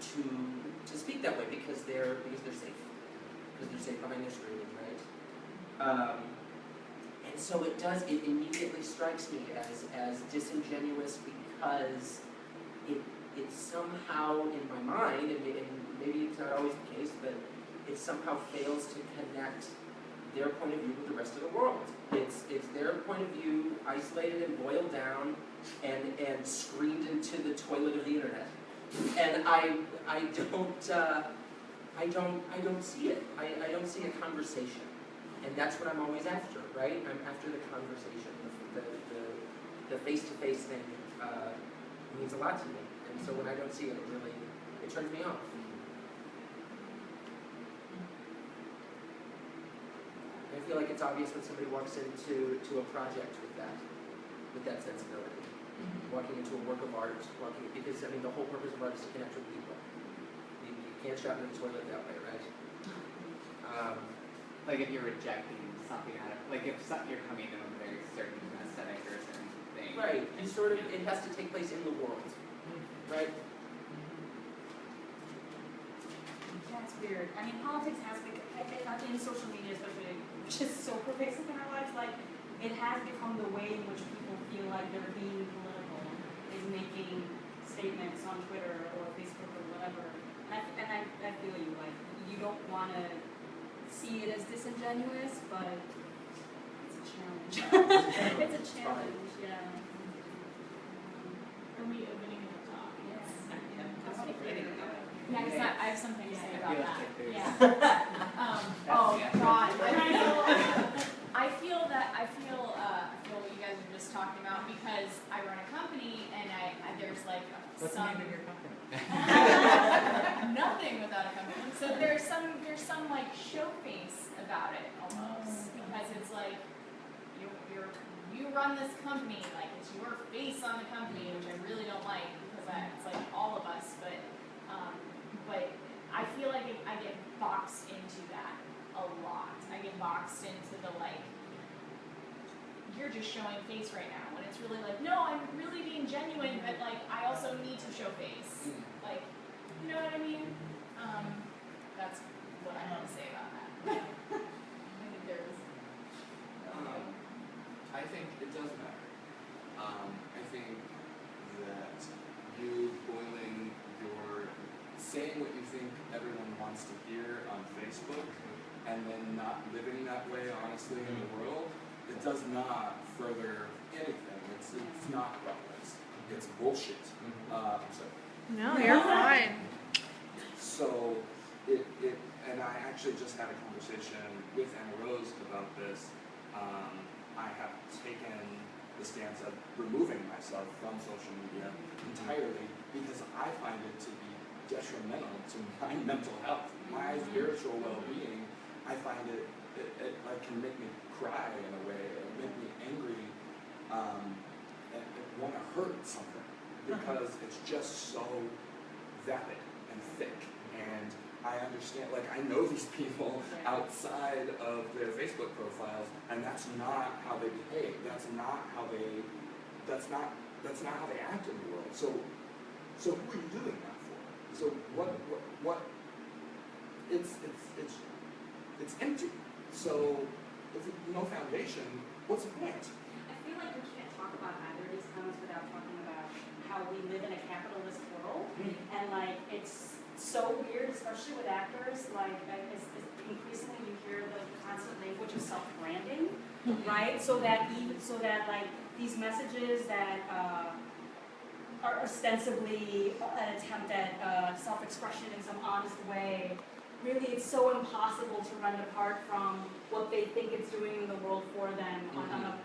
to speak that way because they're safe. Because they're safe behind their screen, right? And so it immediately strikes me as disingenuous because it somehow in my mind, and maybe it's not always the case, but it somehow fails to connect their point of view with the rest of the world. It's their point of view isolated and boiled down and screened into the toilet of the internet. And I don't see it. I don't see a conversation. And that's what I'm always after, right? I'm after the conversation. The face-to-face thing means a lot to me. And so when I don't see it, it turns me off. I feel like it's obvious when somebody walks into a project with that sensibility. Walking into a work of art, because I mean the whole purpose of art is to connect with people. You can't shop in the toilet that way, right? Like if you're rejecting something out of, like if you're coming in with a very certain aesthetic or a certain thing. Right, and sort of it has to take place in the world, right? That's weird. I mean, politics has become, in social media especially, which is so pervasive in our lives, like, it has become the way in which people feel like they're being political, is making statements on Twitter or Facebook or whatever. And I feel you, like, you don't want to see it as disingenuous, but it's a challenge. It's a challenge, yeah. Are we opening the talk? Yes. Yeah, because I have something to say about that. Yeah. That's Oh the God, I feel what you guys were just talking about because I run a company and there's like What's the name of your company? nothing without a company. So there's some like show face about it almost because it's like you run this company, like it's your face on the company, which I really don't like because it's like all of us, but I feel like I get boxed into that a lot. I get boxed into the like, you're just showing face right now, when it's really like, no, I'm really being genuine, but like I also need to show face. Like, you know what I mean? That's what I have to say about that. I think there's. I think it does matter. I think that you saying what you think everyone wants to hear on Facebook and then not living that way honestly in the world, it does not further anything. It's not progress. It's bullshit. I'm sorry. No, you're fine. So and I actually just had a conversation with Anna Rose about this. I have taken the stance of removing myself from social media entirely because I find it to be detrimental to my mental health, my spiritual well-being. I find it like can make me cry in a way, or make me angry, and want to hurt something because it's just so vapid and thick. And I understand, like I know these people outside of their Facebook profiles, and that's not how they behave. That's not how they act in the world. So who are you doing that for? So what? It's empty. So if no foundation, what's the point? I feel like we can't talk about either of these comments without talking about how we live in a capitalist world, and like it's so weird, especially with actors. Like increasingly, you hear the constant language of self-branding, right? So that like these messages that are ostensibly an attempt at self-expression in some honest way. Really, it's so impossible to run apart from what they think it's doing in the world for them on a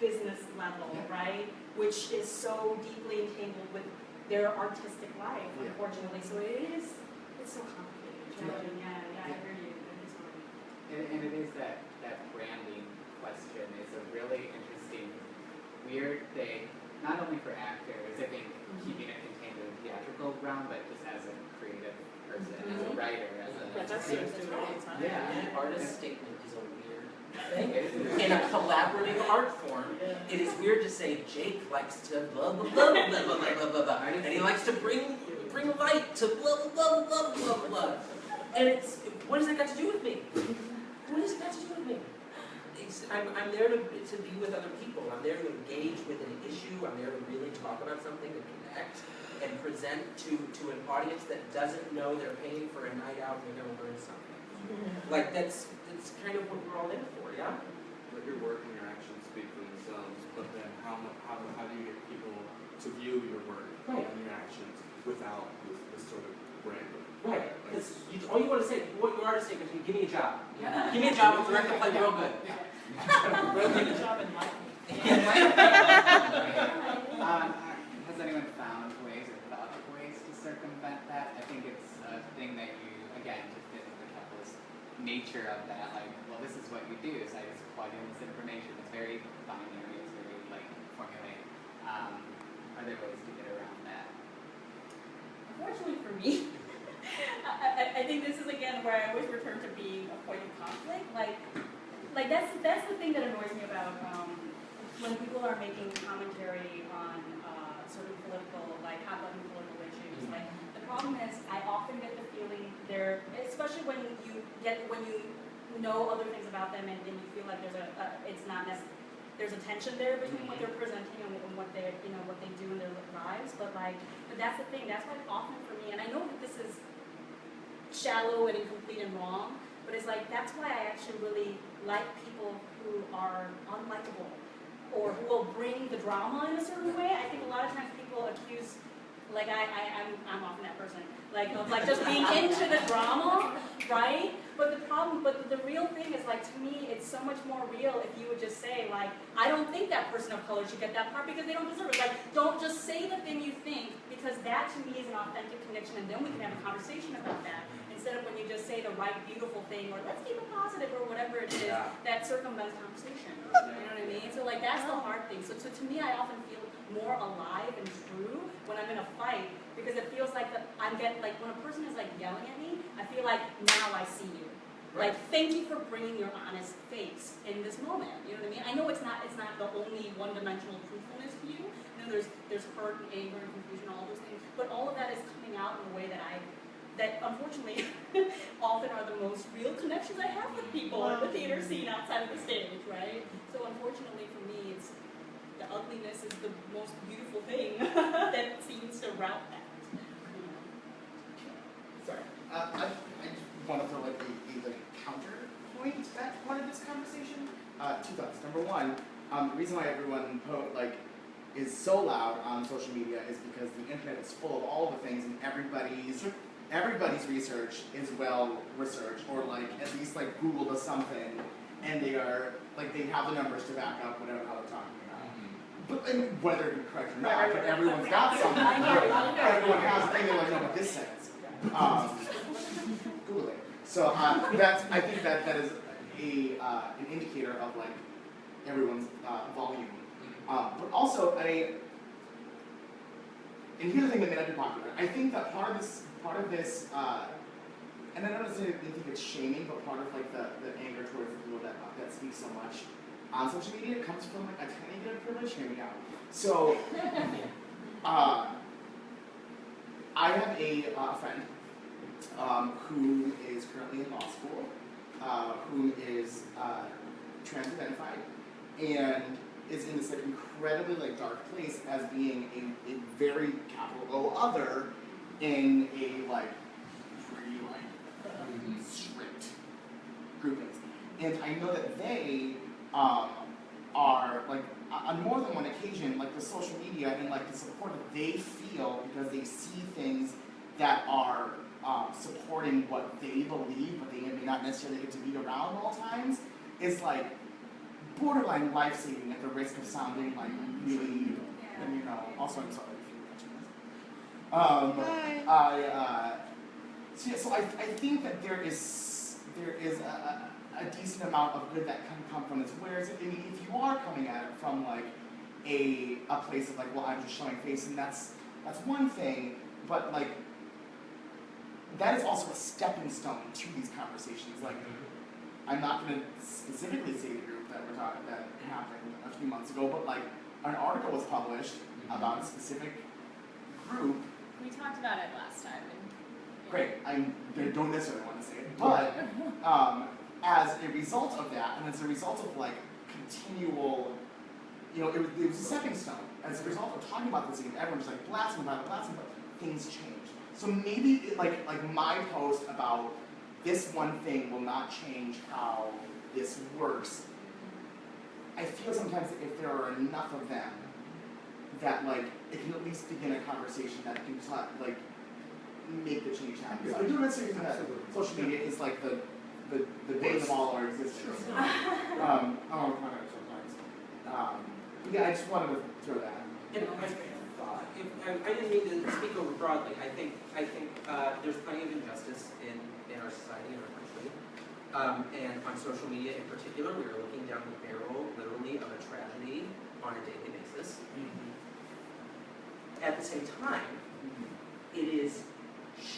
business level, right? Which is so deeply entangled with their artistic life, unfortunately. So it's so complicated. Challenging. Yeah, I hear you. It is hard. And it is that branding question is a really interesting, weird thing, not only for actors, I think keeping it contained in the theatrical realm, but just as a creative person, as a writer, as a... That's right. Yeah. The artist statement is a weird thing. In a collaborative art form, it is weird to say Jake likes to blah, blah, blah, blah, blah, blah, blah, blah, blah, and he likes to bring bring light to blah, blah, blah, blah, blah, blah, blah. And it's, what has that got to do with me? What has it got to do with me? I'm there to be with other people. I'm there to engage with an issue. I'm there to really talk about something, to connect, and present to an audience that doesn't know they're paying for a night out and they're going to learn something. Like, that's kind of what we're all in for, yeah? Let your work and your actions speak for themselves, but then how do you get people to view your work Right. and your actions without this sort of brand? Right. Because all you want to say, what you are to say is, give me a job. Give me a job, I'll direct the play real good. Really good job in life. Has anyone found ways or thought of ways to circumvent that? I think it's a thing that you, again, to fit the capitalist nature of that, like, well, this is what you do, so I just plug in this information. It's very binary, it's very, like, formulaic. Are there ways to get around that? Unfortunately for me, I think this is again where I always return to being a point of conflict. Like that's the thing that annoys me about when people are making commentary on certain political, like hot-button political issues. Like the problem is, I often get the feeling there, especially when you know other things about them and you feel like there's a tension there between what they're presenting and what they do in their lives. But that's the thing. That's why often for me, and I know that this is shallow and incomplete and wrong, but it's like that's why I actually really like people who are unlikable or who will bring the drama in a certain way. I think a lot of times people accuse, like I'm often that person, of just being into the drama, right? But the real thing is, like, to me, it's so much more real if you would just say, like, I don't think that person of color should get that part because they don't deserve it. Like, don't just say the thing you think, because that to me is an authentic connection, and then we can have a conversation about that. Instead of when you just say the right, beautiful thing, or let's keep it positive, or whatever it is, that circumvents conversation. You know what I mean? So, like, that's the hard thing. So to me, I often feel more alive and true when I'm in a fight, because it feels like when a person is, like, yelling at me, I feel like, now I see you. Like, thank you for bringing your honest face in this moment. You know what I mean? I know it's not the only one-dimensional truthfulness to you. You know, there's hurt and anger and confusion, all those things. But all of that is coming out in a way that unfortunately often are the most real connections I have with people in the theater scene outside of the stage, right? So unfortunately for me, it's the ugliness is the most beautiful thing that seems to route that. Sorry. I just want to throw like a counterpoint at part of this conversation. Two thoughts. Number one, the reason why everyone is so loud on social media is because the internet is full of all the things, and everybody's research is well researched, or like at least like Google does something, and they are like they have the numbers to back up whatever they're talking about. But and whether it be correct or not, but everyone's got something. Everyone has a thing they're like, no, but this says. Google it. So I think that is an indicator of like everyone's volume. But also and here's the thing that may not be popular. I think that part of this, and I don't necessarily think it's shaming, but part of like the anger towards the people that speak so much on social media comes from like a tiny bit of privilege. Hear me out. So, I have a friend who is currently in law school, who is trans-identified, and is in this like incredibly like dark place as being a very capital O other in a like pretty like strict groupings. And I know that they are like on more than one occasion, like the social media and like the support that they feel because they see things that are supporting what they believe, but they may not necessarily get to be around all times, is like borderline life-saving at the risk of sounding like really, and you know, also I'm sorry if you're watching this. So I think that there is a decent amount of good that can come from this. Whereas I mean, if you are coming at it from like a place of like, well, I'm just showing face, and that's one thing, but like that is also a stepping stone to these conversations. Like, I'm not going to specifically say the group that happened a few months ago, but like an article was published about a specific group We talked about it last time. And, Great, I don't necessarily want to say it, but as a result of that, and as a result of like continual, you know, it was a stepping stone. As a result of talking about this again, everyone's just like blasting about it, things change. So maybe it, like my post about this one thing will not change how this works. I feel sometimes that if there are enough of them, that like it can at least begin a conversation that can like make the change happen. So I don't necessarily think that social media is like the bane of all our existence. I'll comment sometimes. Yeah, I just wanted to throw that. And I didn't mean to speak over broadly. I think there's plenty of injustice in our society, in our country. And on social media in particular, we are looking down the barrel, literally, of a tragedy on a daily basis. At the same time, it is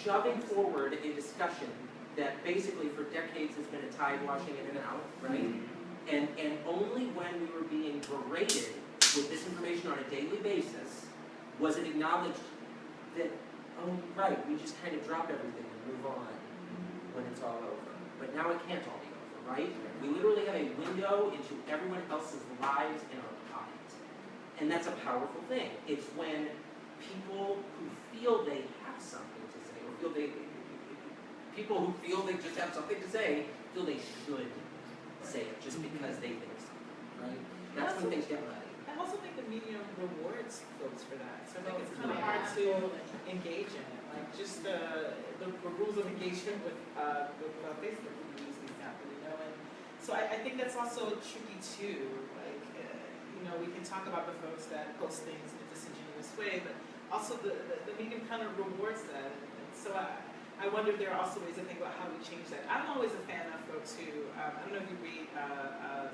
shoving forward a discussion that basically for decades has been a tide washing in and out, right? And only when we were being berated with this information on a daily basis was it acknowledged that, oh, right, we just kind of drop everything and move on when it's all over. But now it can't all be over, right? We literally have a window into everyone else's lives in our pocket. And that's a powerful thing. It's when people who feel they have something to say, or people who feel they just have something to say, feel they should say it just because they think something, right? That's when things get muddy. I also think the medium rewards folks for that. So I think it's kind of hard to engage in it. Like just the rules of engagement with Facebook we use these now, you know. And so I think that's also tricky too. Like you know, we can talk about the folks that post things in a disingenuous way, but also the medium kind of rewards that. And so I wonder if there are also ways to think about how we change that. I'm always a fan of folks who, I don't know if you read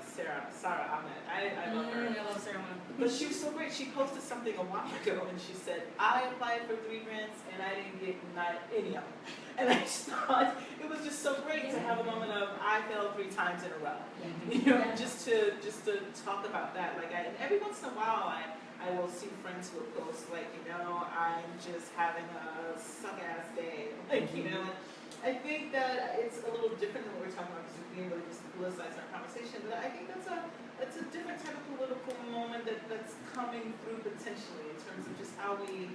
Sarah Ahmed. I love her. I love Sarah. But she was so great. She posted something a while ago and she said, I applied for 3 grants and I didn't get not any of them. And I just thought it was just so great to have a moment of I failed 3 times in a row. You know, just to talk about that. Like and every once in a while I will see friends who will post like, you know, I'm just having a suck-ass day. Like, you know, and I think that it's a little different than what we're talking about because we're being really just politicize our conversation. But I think that's a different type of political moment that's coming through potentially in terms of just what we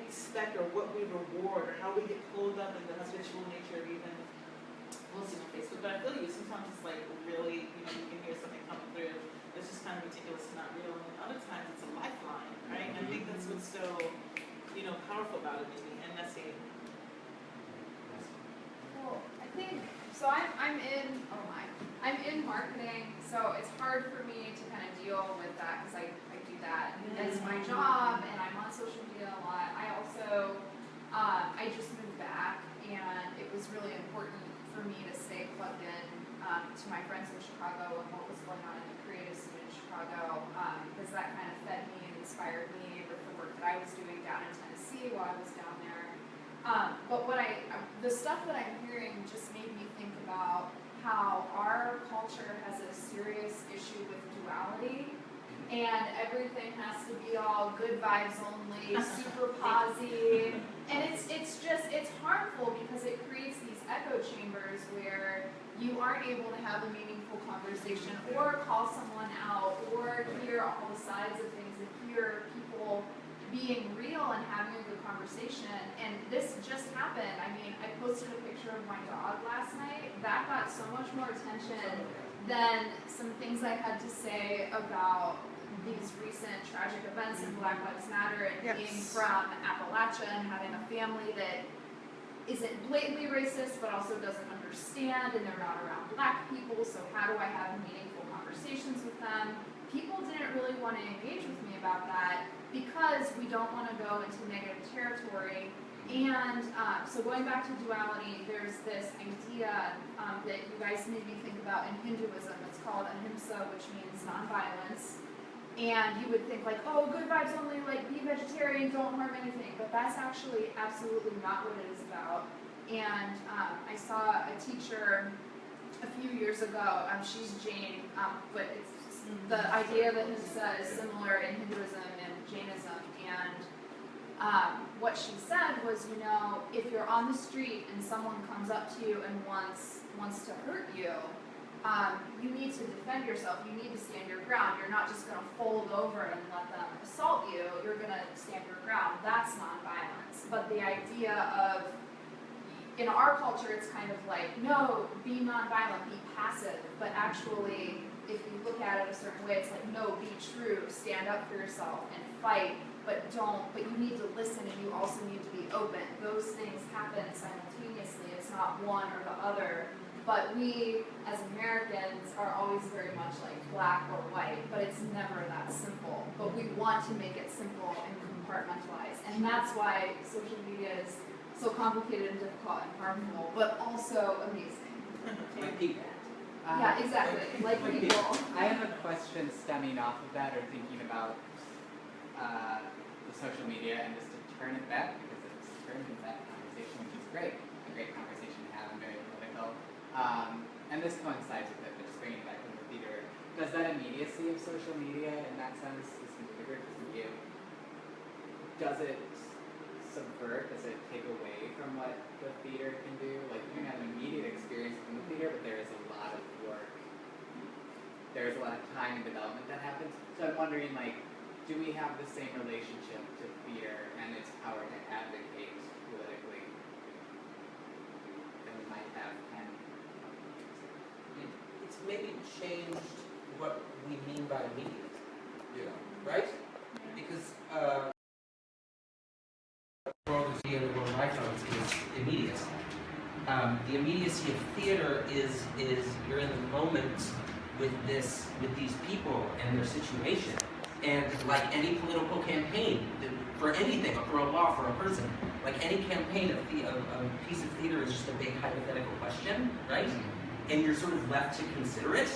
expect or what we reward or how we get pulled up in the habitual nature of even posting on Facebook. But I feel you, sometimes it's like really, you know, you can hear something coming through. It's just kind of ridiculous and not real. And other times it's a lifeline, right? And I think that's what's so, you know, powerful about it maybe. And that's it. Well, I think so. I'm in marketing, so it's hard for me to kind of deal with that because I do that as my job, and I'm on social media a lot. I also I just moved back, and it was really important for me to stay plugged in to my friends in Chicago and what was going on in the creative scene in Chicago, because that kind of fed me and inspired me with the work that I was doing down in Tennessee while I was down there. But the stuff that I'm hearing just made me think about how our culture has a serious issue with duality, and everything has to be all good vibes only, super posy, and it's harmful because it creates these echo chambers where you aren't able to have a meaningful conversation or call someone out or hear all the sides of things and hear people being real and having a good conversation. And this just happened. I mean, I posted a picture of my dog last night. That got so much more attention than some things I had to say about these recent tragic events in Black Lives Matter and being from Appalachia and having a family that isn't blatantly racist but also doesn't understand, and they're not around Black people, so how do I have meaningful conversations with them? People didn't really want to engage with me about that because we don't want to go into negative territory. And so going back to duality, there's this idea that you guys made me think about in Hinduism. It's called ahimsa, which means nonviolence. And you would think like, oh, good vibes only, like be vegetarian, don't harm anything. But that's actually absolutely not what it is about. And I saw a teacher a few years ago, she's Jain, but it's the idea of ahimsa is similar in Hinduism and Jainism. And What she said was, you know, if you're on the street and someone comes up to you and wants to hurt you, you need to defend yourself. You need to stand your ground. You're not just going to fold over and let them assault you. You're going to stand your ground. That's nonviolence. But the idea of, in our culture, it's kind of like, no, be nonviolent, be passive. But actually, if you look at it a certain way, it's like, no, be true, stand up for yourself and fight. But you need to listen, and you also need to be open. Those things happen simultaneously. It's not one or the other. But we, as Americans, are always very much like black or white, but it's never that simple. But we want to make it simple and compartmentalize. And that's why social media is so complicated and difficult and harmful, but also amazing. Like people. Yeah, exactly. Like people. I have a question stemming off of that, or thinking about the social media, and just to turn it back, because it's turned into that conversation, which is great. A great conversation to have, and very political. And this coincides with it, but just bringing it back to the theater. Does that immediacy of social media, in that sense, is considered to you? Does it subvert? Does it take away from what the theater can do? Like, you can have an immediate experience in the theater, but there is a lot of work. There is a lot of time and development that happens. So I'm wondering, like, do we have the same relationship to theater and its power to advocate politically than we might have 10? It's maybe changed what we mean by immediate, Yeah. right? Because the world of theater, the world of iPhones is immediate. The immediacy of theater is you're in the moment with these people and their situation. And like any political campaign, for anything, for a law, for a person, like any campaign, a piece of theater is just a big hypothetical question, right? And you're sort of left to consider it.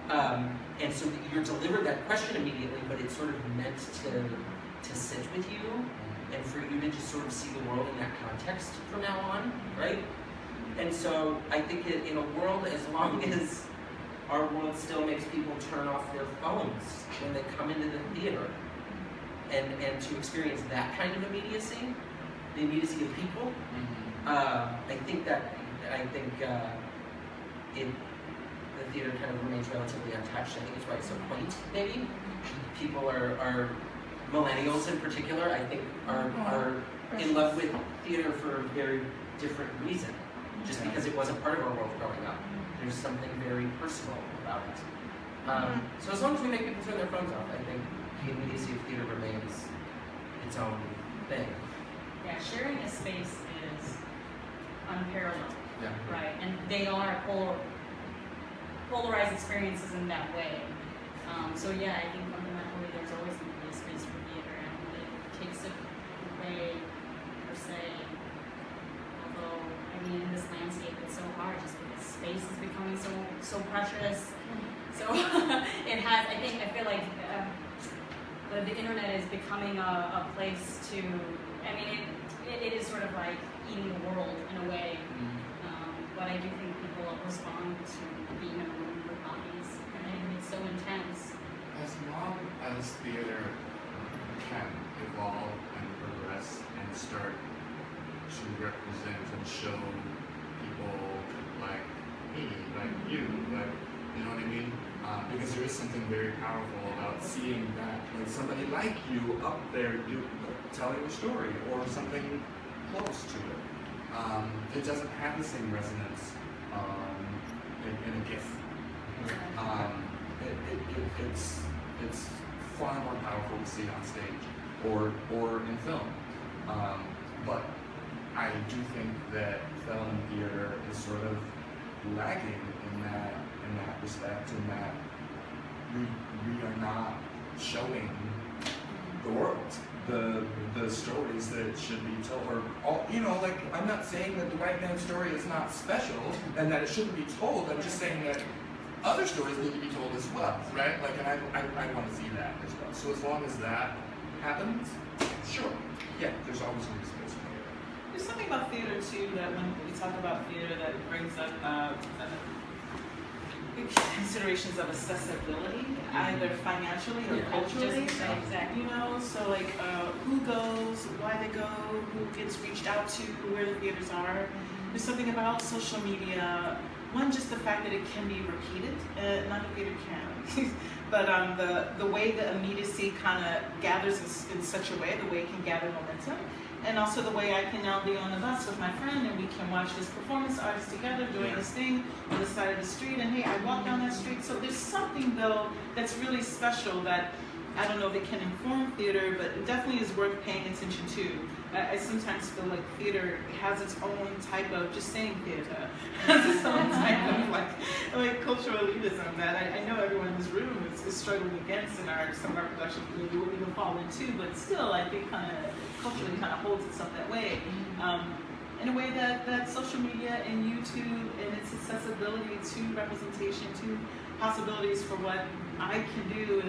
And so you're delivered that question immediately, but it's sort of meant to sit with you and for you to just sort of see the world in that context from now on, right? And so I think in a world, as long as our world still makes people turn off their phones when they come into the theater, and to experience that kind of immediacy, the immediacy of people, I think the theater kind of remains relatively untouched. I think it's why it's so quaint, maybe. People are millennials in particular, I think, are in love with theater for a very different reason. Just because it wasn't part of our world growing up. There's something very personal about it. So as long as we make people turn their phones off, I think the immediacy of theater remains its own thing. Yeah, sharing a space is unparalleled, Yeah. right? And they are polarized experiences in that way. So yeah, I think fundamentally there's always going to be a space for theater, and it takes it away, per se. Although, I mean, in this landscape, it's so hard just because space is becoming so precious. So it has. I feel like the internet is becoming a place to. I mean, it is sort of like eating the world in a way. But I do think people respond to being in a room with bodies, and it's so intense. As long as theater can evolve and progress and start to represent and show people like me, like you, like, you know what I mean? Because there is something very powerful about seeing that, like somebody like you up there telling a story or something close to it. It doesn't have the same resonance in a GIF. It's far more powerful to see on stage or in film. But I do think that film and theater is sort of lagging in that respect, in that we are not showing the world the stories that should be told, or all, you know, like, I'm not saying that the white man's story is not special and that it shouldn't be told. I'm just saying that other stories need to be told as well, right? Like, and I want to see that as well. So as long as that happens, sure, yeah, there's always going to be space for it. There's something about theater too that when we talk about theater that brings up considerations of accessibility, either financially or culturally. Exactly. You know, so like who goes, go, who gets reached out to, where the theaters are. There's something about social media. One, just the fact that it can be repeated. Not a theater can, but the way the immediacy kind of gathers in such a way, the way it can gather momentum, and also the way I can now be on the bus with my friend and we can watch this performance artist together doing this thing on the side of the street. And hey, I walk down that street. So there's something though that's really special that I don't know if it can inform theater, but it definitely is worth paying attention to. I sometimes feel like theater has its own type of, just saying theater, has its own type of like cultural elitism that I know everyone in this room is struggling against, and some of our productions maybe will even fall into, but still I think culturally holds itself that way. In a way that social media and YouTube and its accessibility to representation, to possibilities for what I can do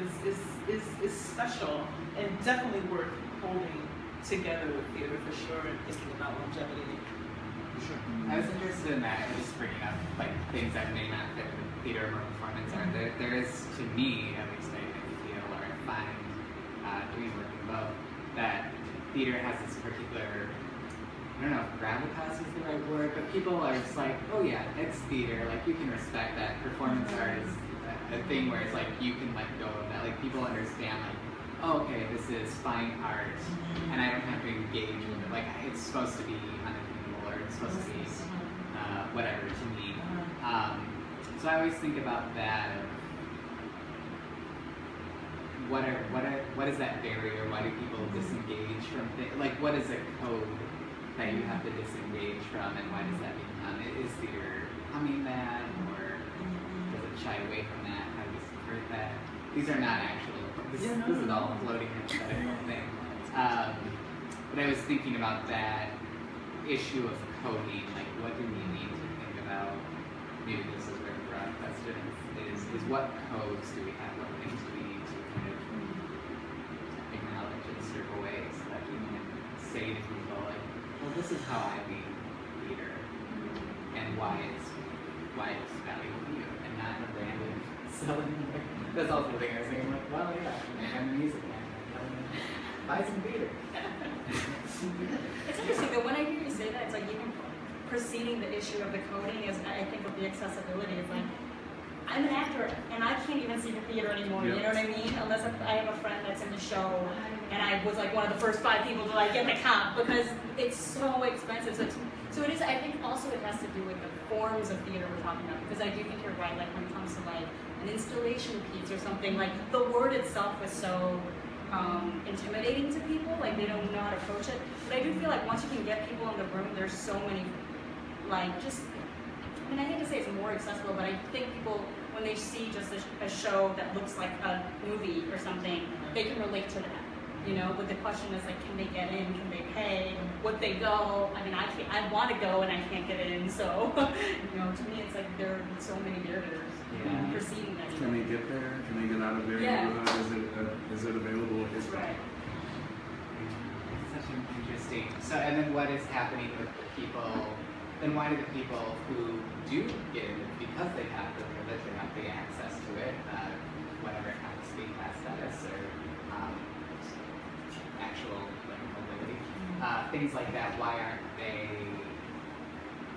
is special and definitely worth holding together with theater for sure, and thinking about longevity. Sure. I was interested in that, just bringing up like things that may not fit with theater or performance art. There is, to me at least, I feel or I find doing work in both, that theater has this particular, I don't know if gravitas is the right word, but people are just like, oh yeah, it's theater, like you can respect that. Performance art is a thing where it's like you can let go of that. Like people understand like, oh, okay, this is fine art, and I don't have to engage with it. Like it's supposed to be unattainable, or it's supposed to be whatever to me. So I always think about that. Of what is that barrier? Why do people disengage from things? Like what is a code that you have to disengage from, and why does that become? Is theater humming that, or does it shy away from that? How do you subvert that? These are not actual. This is all floating hypothetical thing. But I was thinking about that issue of coding. Like, what do we need to think about? Maybe this is where the broad question is what codes do we have? What things do we need to kind of acknowledge in certain ways so that we can say to people, like, well, this is how I read theater, and why it's valuable to you, and not a random selling. That's also the thing I was thinking, like, well, yeah, I'm a music man. Buy some theater. It's interesting that when I hear you say that, it's like even preceding the issue of the coding is, I think, of the accessibility. It's like, I'm an actor and I can't even see the theater anymore, you know what I mean? Unless I have a friend that's in the show, and I was like one of the first 5 people to like get the comp because it's so expensive. So it is, I think also it has to do with the forms of theater we're talking about, because I do think you're right, like when it comes to like an installation piece or something, like the word itself is so intimidating to people, like they don't know how to approach it. But I do feel like once you can get people in the room, there's so many, like just, I mean, I hate to say it's more accessible, but I think people, when they see just a show that looks like a movie or something, they can relate to that. You know, but the question is like, can they get in? Can they pay? Would they go? I mean, I want to go and I can't get in. So, you know, to me, it's like there are so many barriers preceding that. Can they get there? Can they get out of their neighborhood? Is it available? Is right. It's such an interesting. So, and then what is happening with the people? Then why do the people who do get in because they have the privilege, they have the access to it, whatever it happens to be, class status or actual like mobility, things like that, why aren't they,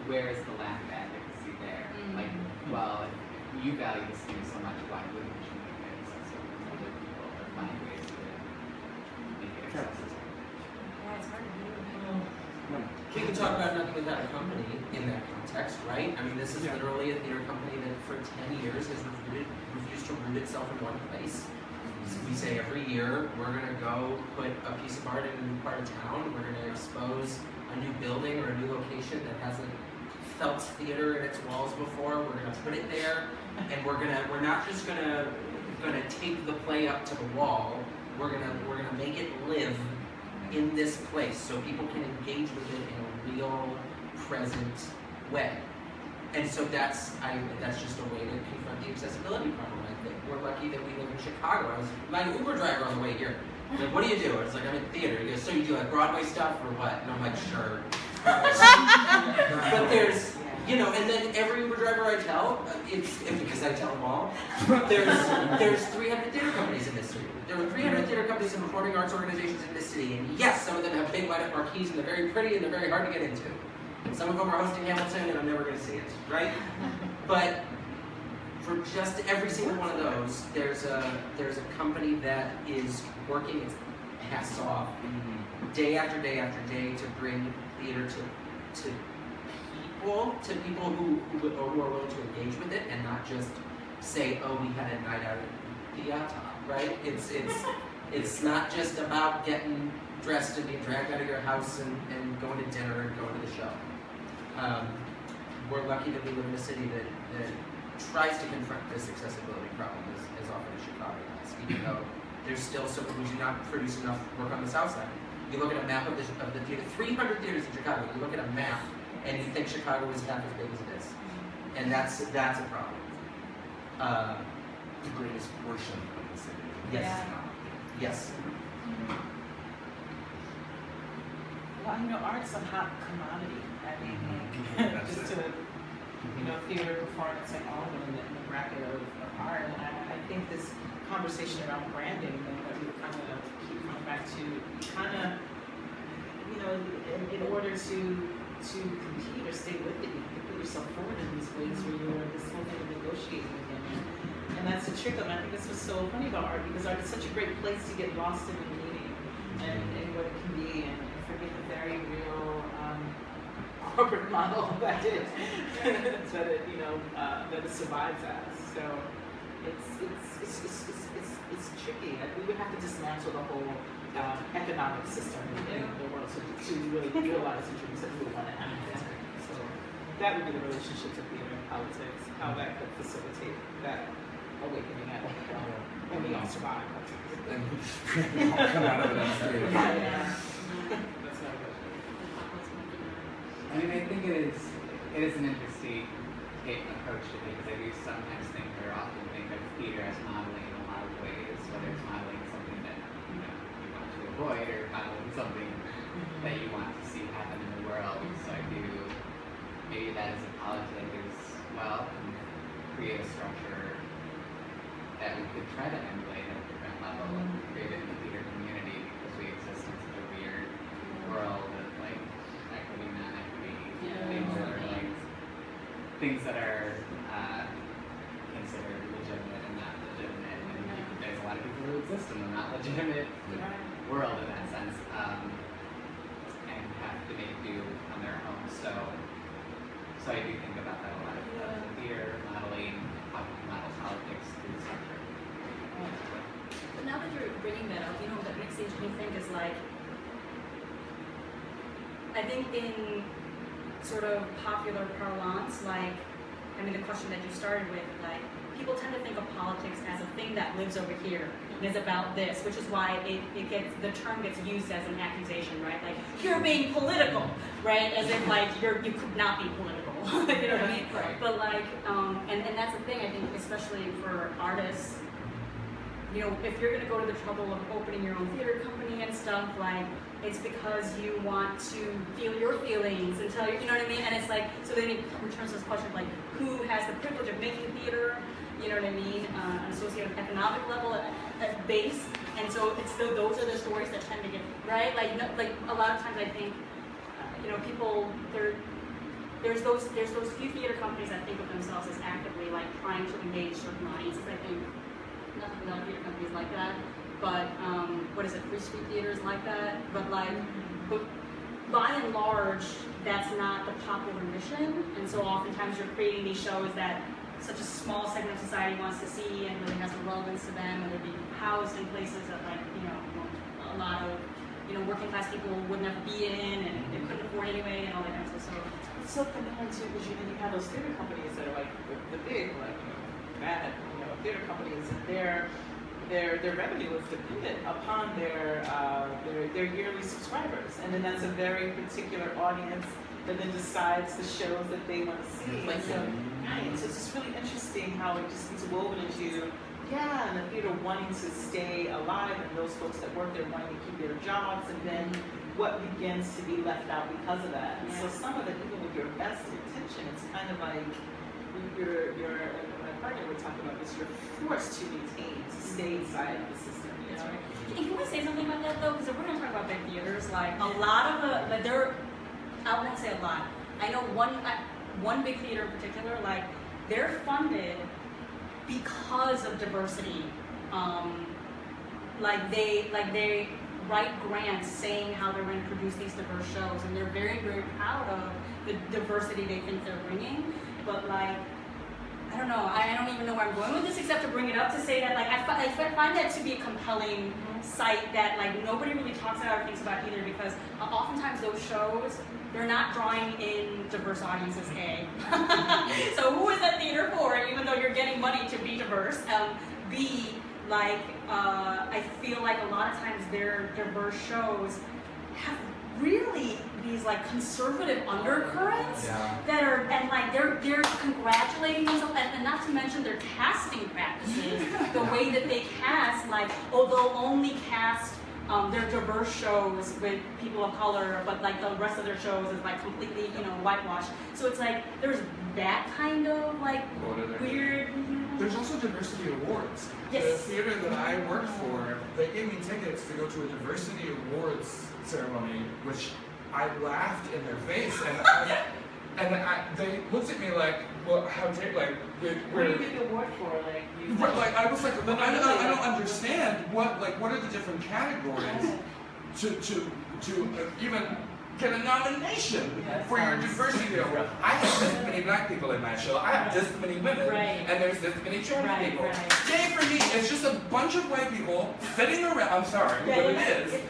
where is the lack of advocacy there? Like, well, if you value this thing so much, why wouldn't you make it accessible to other people or find ways to make it accessible? Yeah, it's hard to do. We can talk about nothing without a company in that context, right? I mean, this is literally a theater company that for 10 years has refused to root itself in one place. We say every year, we're going to go put a piece of art in a new part of town, we're going to expose a new building or a new location that hasn't felt theater in its walls before, we're going to put it there, and we're not just going to take the play up to the wall, we're going to make it live in this place so people can engage with it in a real, present way. And so that's just a way to confront the accessibility problem. I think we're lucky that we live in Chicago. I was my Uber driver on the way here. Like, what do you do? I was like, I'm in theater. He goes, so you do like Broadway stuff or what? And I'm like, sure. But there's, you know, and then every Uber driver I tell, it's because I tell them all, there's 300 theater companies in this city. There are 300 theater companies and performing arts organizations in this city, and yes, some of them have big provide at Marquise, and they're very pretty and they're very hard to get into. And some of them are hosting Hamilton, and I'm never going to see it, right? But for just every single one of those, there's a company that is working its ass off day after day after day to bring theater to people who are willing to engage with it and not just say, oh, we had a night out at theater, right? It's not just about getting dressed and being dragged out of your house and going to dinner and going to the show. We're lucky that we live in a city that tries to confront this accessibility problem as often as Chicago does, even though there's still some who do not produce enough work on the south side. You look at a map of the theater, 300 theaters in Chicago, you look at a map and you think Chicago is half as big as it is. And that's a problem. The greatest portion of the city. Yes. Yeah. Yes. Well, art's a hot commodity. I mean, That's just it. to, theater, performance, and all of them in the bracket of art. And I think this conversation around branding that we kind of keep coming back to, in order to compete or stay with it, you have to put yourself forward in these ways where you're this whole thing of negotiating again. And that's the trick of it. I think that's what's so funny about art, because art is such a great place to get lost in the meaning and what it can be, and forget the very real corporate model that it that it survives as. So it's tricky. We would have to dismantle the whole economic system in the world to really realize the dreams that we would want to have. So that would be the relationship to theater and politics, how that could facilitate that awakening at when we all survive. And we all come out of it unscathed. Yeah. That's not good. I mean, I think it is an interesting approach to it, because I do sometimes think, or often think of theater as modeling in a lot of ways, whether it's modeling something that you want to avoid, or modeling something that you want to see happen in the world. So I do, maybe that is a politic as well, and create a structure that we could try to emulate at a different level, create it in the theater community, because we exist in such a weird world of like equity, non-equity, things that are like things that are considered legitimate and not legitimate, and there's a lot of people who exist in the not legitimate world in that sense, and have to make do on their own. So I do think about that a lot. The theater modeling, how we model politics through the structure. But now that you're bringing that up, that makes me think is like, I think in sort of popular parlance, the question that you started with, people tend to think of politics as a thing that lives over here and is about this, which is why the term gets used as an accusation, right? Like, you're being political, right? As if you could not be political, you know what I mean? Right. But and that's the thing, I think, especially for artists, if you're gonna go to the trouble of opening your own theater company and stuff, it's because you want to feel your feelings and tell you know what I mean? And it's so then it returns to this question of who has the privilege of making theater, you know what I mean, on a socioeconomic level at base. And so those are the stories that tend to get, right? A lot of times I think, people, there's those few theater companies that think of themselves as actively trying to engage certain audiences. I think nothing without theater companies like that. But Free Street Theater is like that. But by and large, that's not the popular mission. And so oftentimes you're creating these shows that such a small segment of society wants to see and really has a relevance to them, and they're being housed in places that a lot of working class people would never be in, and they couldn't afford anyway, and all that kind of stuff. It's so compelling too, because you have those theater companies that are the big, bad, theater companies, and their revenue is dependent upon their yearly subscribers, and then that's a very particular audience that then decides the shows that they want to see. So it's just really interesting how it just gets woven into, and the theater wanting to stay alive, and those folks that work there wanting to keep their jobs, and then what begins to be left out because of that. And so some of it, even with your best intention, it's kind of like you're my partner, we're talking about this, you're forced to maintain, to stay inside the system. That's right. Can we say something about that though? Because if we're going to talk about big theaters, like a lot of the, like they're, I won't say a lot. I know one big theater in particular, like they're funded because of diversity. Like they write grants saying how they're going to produce these diverse shows, and they're very, very proud of the diversity they think they're bringing. But like, I don't know, I don't even know where I'm going with this except to bring it up to say that like I find that to be a compelling site that like nobody really talks about or thinks about either, because oftentimes those shows, they're not drawing in diverse audiences, A. So who is that theater for, even though you're getting money to be diverse? B, like, I feel like a lot of times their diverse shows have really these like conservative undercurrents that are, and like they're congratulating themselves, and not to mention their casting practices, the way that they cast, like, oh, they'll only cast their diverse shows with people of color, but like the rest of their shows is like completely, whitewashed. So it's like there's that kind of like weird. There's also diversity awards. Yes. The theater that I worked for, they gave me tickets to go to a diversity awards ceremony, which I laughed in their face, and they looked at me like, well, how dare, like, What do you get the award for? Like I was like, I don't understand what are the different categories to even get a nomination for your diversity award. I have this many black people in my show. I have this many women, and there's this many trans people. Yay for me! It's just a bunch of white people sitting around. I'm sorry, but it is.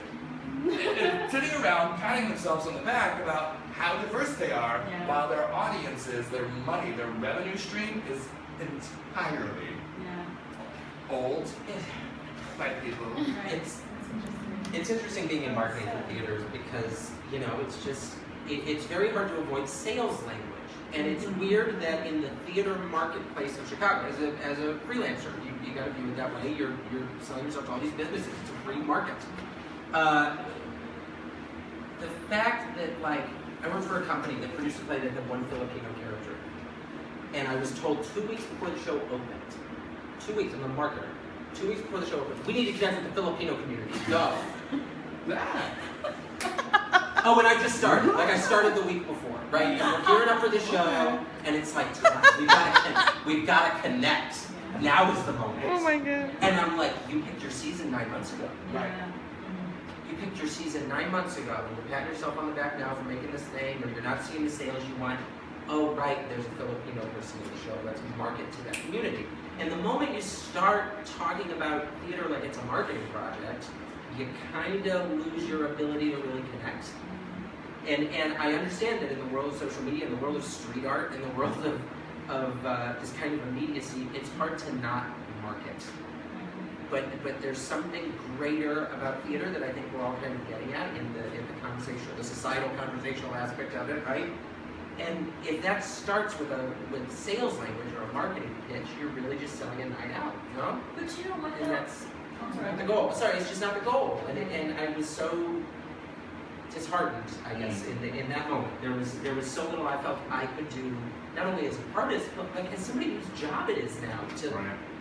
Sitting around, patting themselves on the back about how diverse they are, while their audiences, their money, their revenue stream is entirely old white people. It's interesting being in marketing for theaters because, it's very hard to avoid sales language. And it's weird that in the theater marketplace of Chicago, as a freelancer, you got to view it that way. You're selling yourself to all these businesses. It's a free market. The fact that, like, I worked for a company that produced a play that had one Filipino character. And I was told 2 weeks before the show opened, 2 weeks, I'm a marketer, 2 weeks before the show opened, we need to connect with the Filipino community. Go. Oh, and I just started. Like, I started the week before, right? And we're gearing up for the show, and it's like, we've got to connect. Now is the moment. Oh my God. And I'm like, you picked your season 9 months ago. Right. You picked your season 9 months ago, and you're patting yourself on the back now for making this thing, or you're not seeing the sales you want. Oh, right, there's a Filipino person in the show. Let's market to that community. And the moment you start talking about theater like it's a marketing project, you kind of lose your ability to really connect. And I understand that in the world of social media, in the world of street art, in the world of this kind of immediacy, it's hard to not market. But there's something greater about theater that I think we're all kind of getting at in the conversational, the societal conversational aspect of it, right? And if that starts with sales language or a marketing pitch, you're really just selling a night out, you know? But you know what? And that's not the goal. Sorry, it's just not the goal. And I was so disheartened, I guess, in that moment. There was so little I felt I could do, not only as an artist, but like as somebody whose job it is now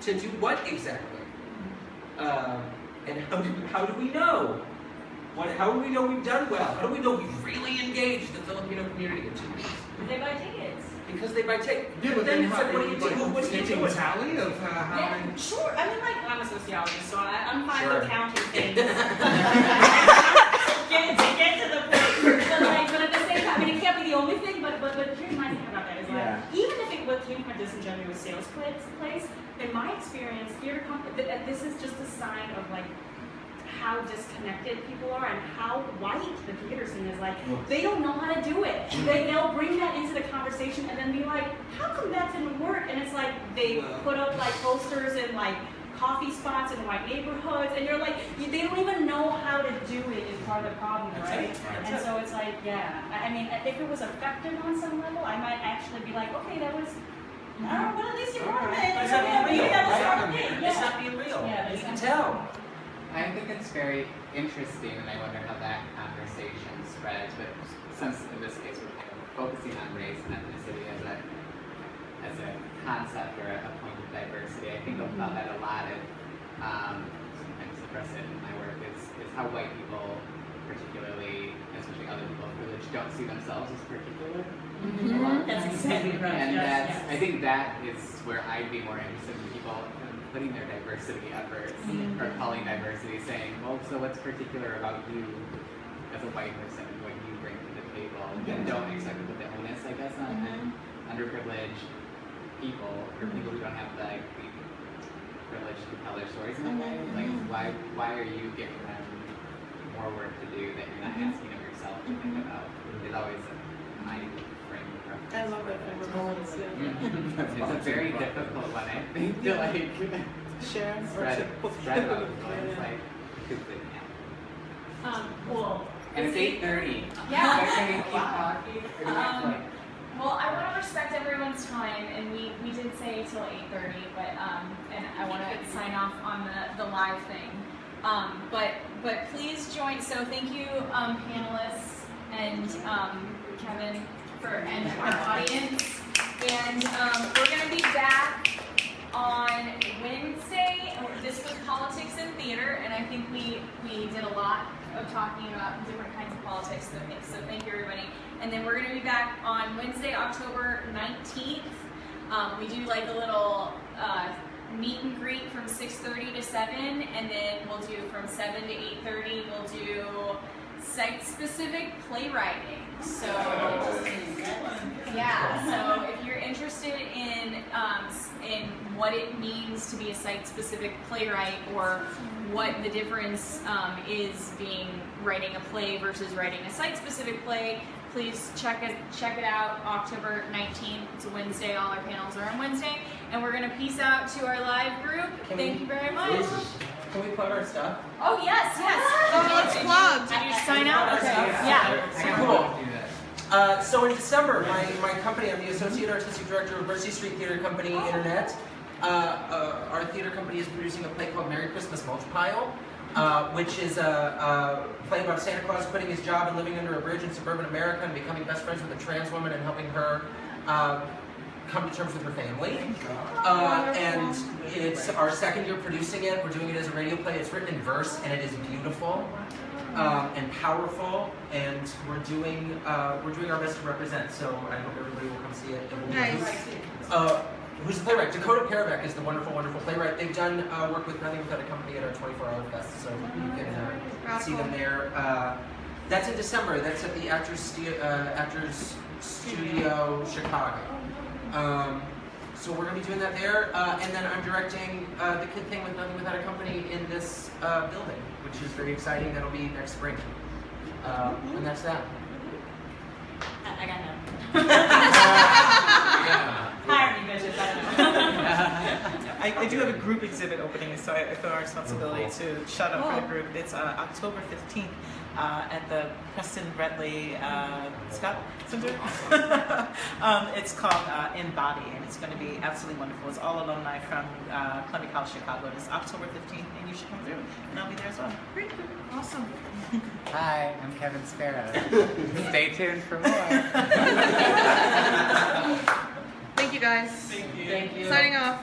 to do what exactly. And how do we know? How do we know we've done well? How do we know we've really engaged the Filipino community in 2 weeks? They buy tickets. Because they buy tickets. Yeah, but then it's like, what do you do? What do you do? Tally of how Yeah, many? sure. I mean, like, I'm a sociologist, so I'm fine with counting things. get to the point. But at the same time, I mean, it can't be the only thing, but here's my thing about that is like, even if it came from a disingenuous sales place, in my experience, theater this is just a sign of like how disconnected people are and how white the theater scene is. Like, they don't know how to do it. They'll bring that into the conversation and then be like, how come that didn't work? And it's like they put up like posters in like coffee spots in white neighborhoods, and you're like, they don't even know how to do it is part of the problem, right? And so it's like, I mean, if it was effective on some level, I might actually be like, okay, that was, I don't know, but at least you're part of it. It's not being real, Right? It's not being real. Yeah, You can tell. I think it's very interesting, and I wonder how that conversation spreads. But since in this case we're kind of focusing on race and ethnicity as a concept or a point of diversity, I think about that a lot. Sometimes interested in my work is how white people, particularly, especially other people of privilege, don't see themselves as particular. A lot of That's times. exactly right. And Yes, that's, yes. I think that is where I'd be more interested in people kind of putting their diversity efforts or calling diversity, saying, well, so what's particular about you as a white person and what you bring to the table? And don't expect to put the onus, I guess, on underprivileged people or people who don't have the privilege to tell their stories in that way. Like, why are you giving them more work to do that you're not asking of yourself to think about? Is always my frame of reference. I love it when we're going to It's a very difficult one, I think, to like share or spread to out. It's like, Well, and it's 8:30. Yeah. Can we keep talking? Or do we have to, like, Well, I want to respect everyone's time, and we did say till 8:30, but and I want to sign off on the live thing. But please join. So thank you, panelists and Kevin and our audience. And we're gonna be back on Wednesday. This was politics and theater, and I think we did a lot of talking about different kinds of politics. So thank you, everybody. And then we're going to be back on Wednesday, October 19th. We do like a little meet and greet from 6:30 to 7, and then we'll do from 7 to 8:30. We'll do site-specific playwriting. So yeah, so if you're interested in what it means to be a site-specific playwright, or what the difference is writing a play versus writing a site-specific play, please check it out. October 19th. It's a Wednesday. All our panels are on Wednesday, and we're gonna peace out to our live group. Thank you very much. Can we plug our stuff? Oh yes. Oh, let's plug. Did you sign out? Okay. Yeah. Cool. So in December, my company, I'm the Associate Artistic Director of Mercy Street Theater Company Internet. Our theater company is producing a play called Merry Christmas Mulch Pile, which is a play about Santa Claus quitting his job and living under a bridge in suburban America and becoming best friends with a trans woman and helping her come to terms with her family. And it's our second year producing it. We're doing it as a radio play. It's written in verse, and it is beautiful and powerful, and we're doing our best to represent. So I hope everybody will come see it. Nice. Who's the playwright? Dakota Parabek is the wonderful, wonderful playwright. They've done work with Nothing Without a Company at our 24-hour fest, so you can see them there. That's in December. That's at the Actors Studio Chicago. So we're going to be doing that there, and then I'm directing the Kid Thing with Nothing Without a Company in this building, which is very exciting. That'll be next spring, and that's that. I got none. Hire me, bitches. I do have a group exhibit opening, so I feel our responsibility to shout out for the group. It's October 15th at the Preston Bradley Scott Center. It's called Embody, and it's going to be absolutely wonderful. It's all alumni from Columbia College Chicago. It's October 15th, and you should come through, and I'll be there as well. Great, awesome. Hi, I'm Kevin Sparrow. Stay tuned for more. Thank you guys. Thank you. Signing off.